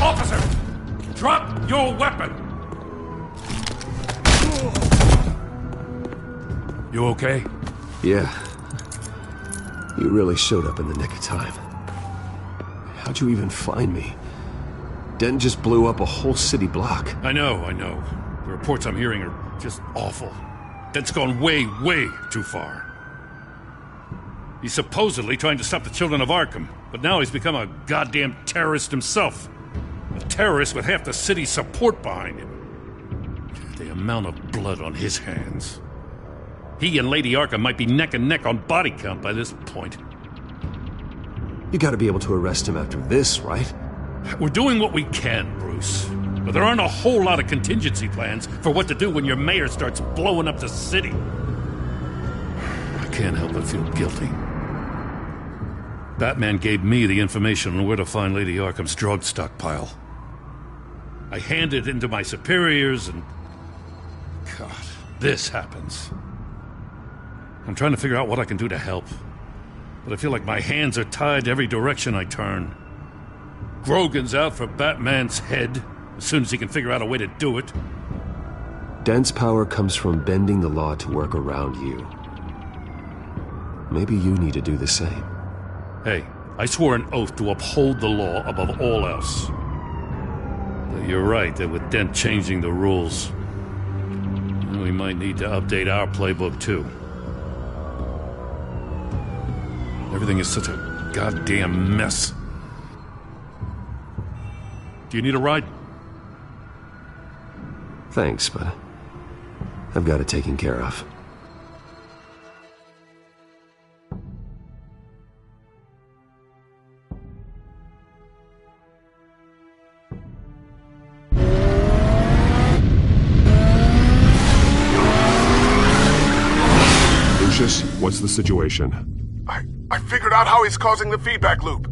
Officer! Drop your weapon! You okay? Yeah. You really showed up in the nick of time. How'd you even find me? Dent just blew up a whole city block. I know. The reports I'm hearing are just awful. Dent's gone way, way too far. He's supposedly trying to stop the children of Arkham, but now he's become a goddamn terrorist himself. A terrorist with half the city's support behind him. The amount of blood on his hands. He and Lady Arkham might be neck and neck on body count by this point. You gotta be able to arrest him after this, right? We're doing what we can, Bruce. But there aren't a whole lot of contingency plans for what to do when your mayor starts blowing up the city. I can't help but feel guilty. Batman gave me the information on where to find Lady Arkham's drug stockpile. I handed it into my superiors and... God, this happens. I'm trying to figure out what I can do to help. But I feel like my hands are tied every direction I turn. Grogan's out for Batman's head, as soon as he can figure out a way to do it. Dent's power comes from bending the law to work around you. Maybe you need to do the same. Hey, I swore an oath to uphold the law above all else. But you're right that with Dent changing the rules, we might need to update our playbook too. Everything is such a goddamn mess. Do you need a ride? Thanks, but I've got it taken care of. Bruce, what's the situation? I figured out how he's causing the feedback loop.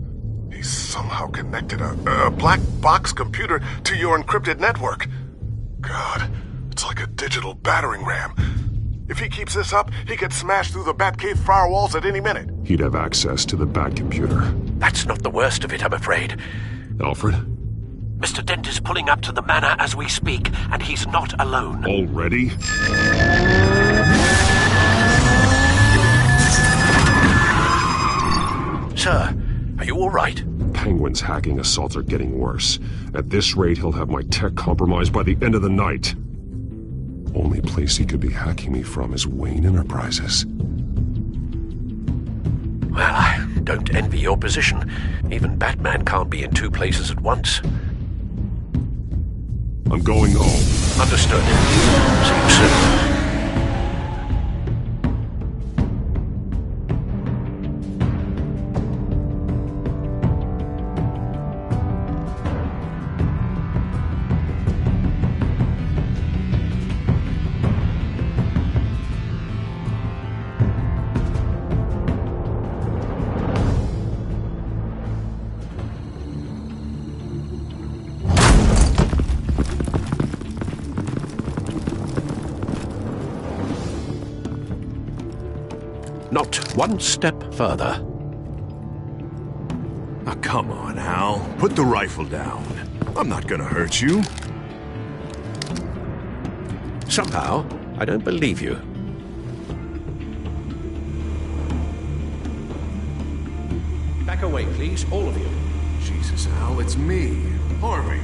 He's somehow connected a black box computer to your encrypted network. God, it's like a digital battering ram. If he keeps this up, he could smash through the Batcave firewalls at any minute. He'd have access to the Bat computer. That's not the worst of it, I'm afraid. Alfred? Mr. Dent is pulling up to the manor as we speak, and he's not alone. Already? Sir, are you all right? Penguin's hacking assaults are getting worse. At this rate, he'll have my tech compromised by the end of the night. Only place he could be hacking me from is Wayne Enterprises. Well, I don't envy your position. Even Batman can't be in two places at once. I'm going home. Understood. See you soon. Not one step further. Oh, come on, Al. Put the rifle down. I'm not gonna hurt you. Somehow, I don't believe you. Back away, please, all of you. Jesus, Al, it's me, Harvey.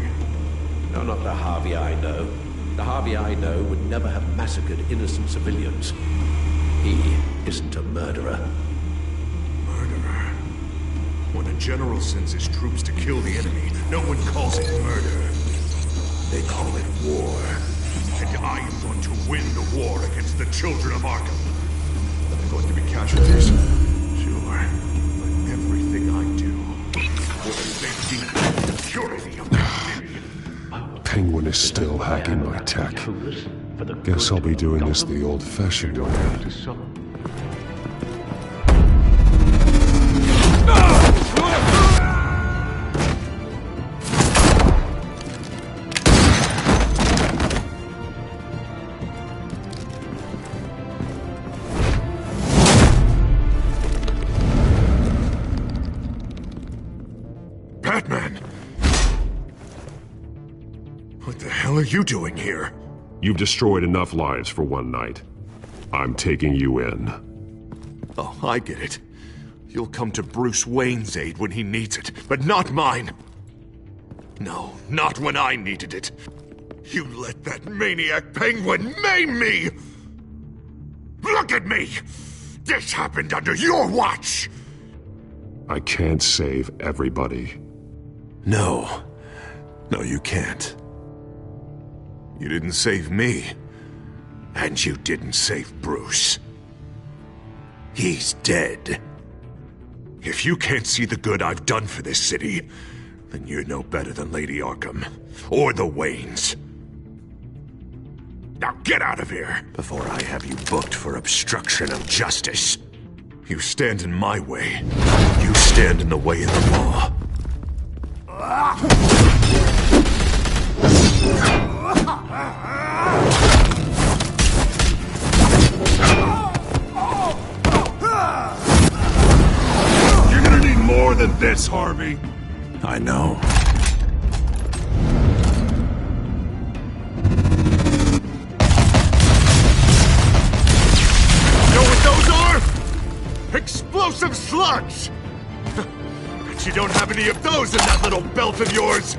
No, not the Harvey I know. The Harvey I know would never have massacred innocent civilians. He isn't a murderer. Murderer? When a general sends his troops to kill the enemy, no one calls it murder. They call it war. And I am going to win the war against the children of Arkham. Are there going to be casualties? Sure. But everything I do for the safety and security of the city. Penguin is still hacking my tech. Guess I'll be doing this the old-fashioned way. Batman! What the hell are you doing here? You've destroyed enough lives for one night. I'm taking you in. Oh, I get it. You'll come to Bruce Wayne's aid when he needs it, but not mine. No, not when I needed it. You let that maniac Penguin maim me! Look at me! This happened under your watch! I can't save everybody. No. No, you can't. You didn't save me. And you didn't save Bruce. He's dead. If you can't see the good I've done for this city, then you're no better than Lady Arkham. Or the Waynes. Now get out of here, before I have you booked for obstruction of justice. You stand in my way. You stand in the way of the law. You're gonna need more than this, Harvey. I know. Know what those are? Explosive slugs! Bet you don't have any of those in that little belt of yours!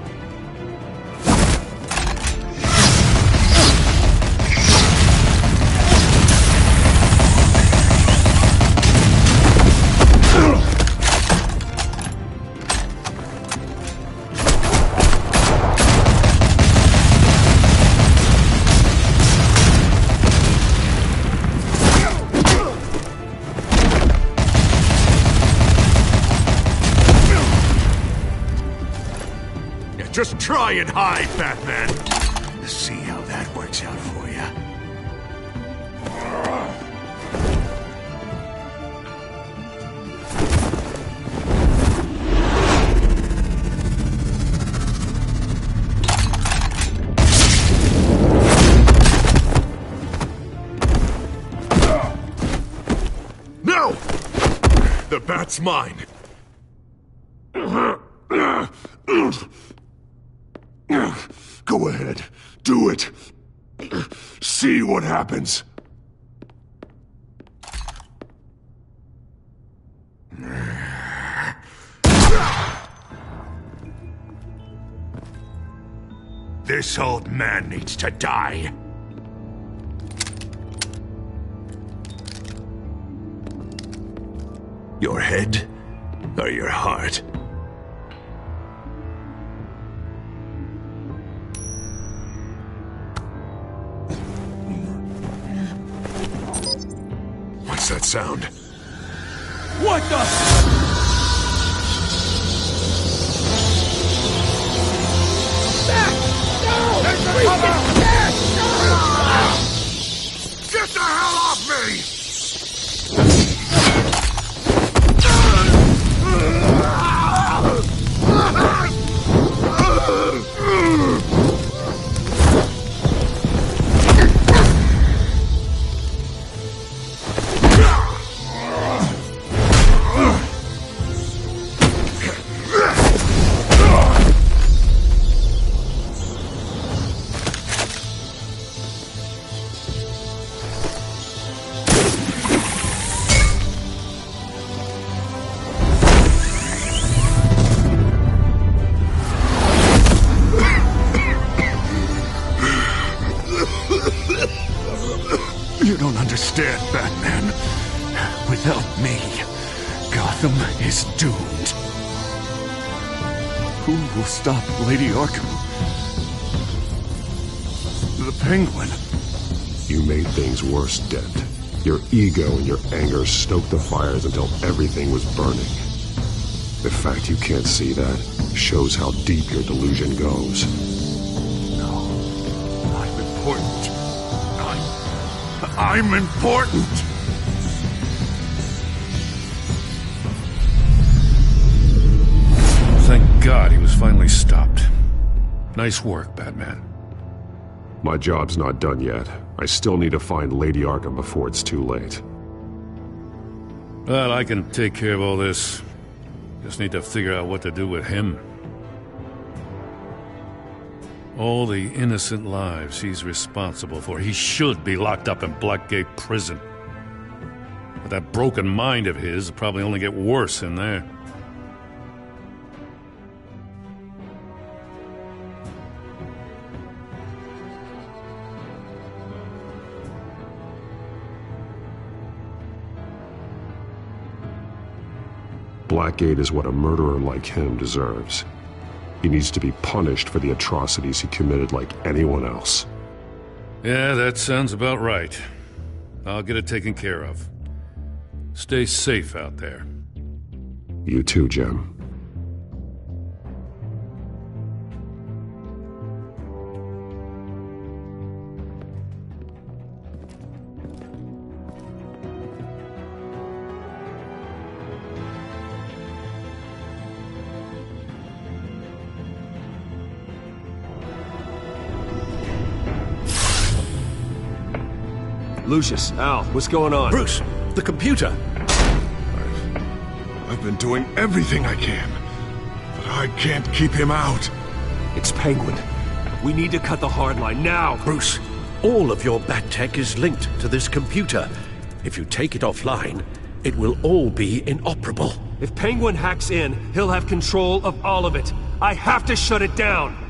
Just try and hide, Batman. Let's see how that works out for you. No! The bat's mine. Go ahead. Do it. See what happens. This old man needs to die. Your head or your heart? What's that sound? What the? Get the hell off me! You don't understand, Batman. Without me, Gotham is doomed. Who will stop Lady Arkham? The Penguin. You made things worse, Dent. Your ego and your anger stoked the fires until everything was burning. The fact you can't see that shows how deep your delusion goes. No, I'm important. I'm important! Thank God he was finally stopped. Nice work, Batman. My job's not done yet. I still need to find Lady Arkham before it's too late. Well, I can take care of all this. Just need to figure out what to do with him. All the innocent lives he's responsible for. He should be locked up in Blackgate Prison. But that broken mind of his will probably only get worse in there. Blackgate is what a murderer like him deserves. He needs to be punished for the atrocities he committed like anyone else. Yeah, that sounds about right. I'll get it taken care of. Stay safe out there. You too, Jim. Lucius, Al, what's going on? Bruce, the computer! I've been doing everything I can, but I can't keep him out. It's Penguin. We need to cut the hard line now! Bruce, all of your bat tech is linked to this computer. If you take it offline, it will all be inoperable. If Penguin hacks in, he'll have control of all of it. I have to shut it down!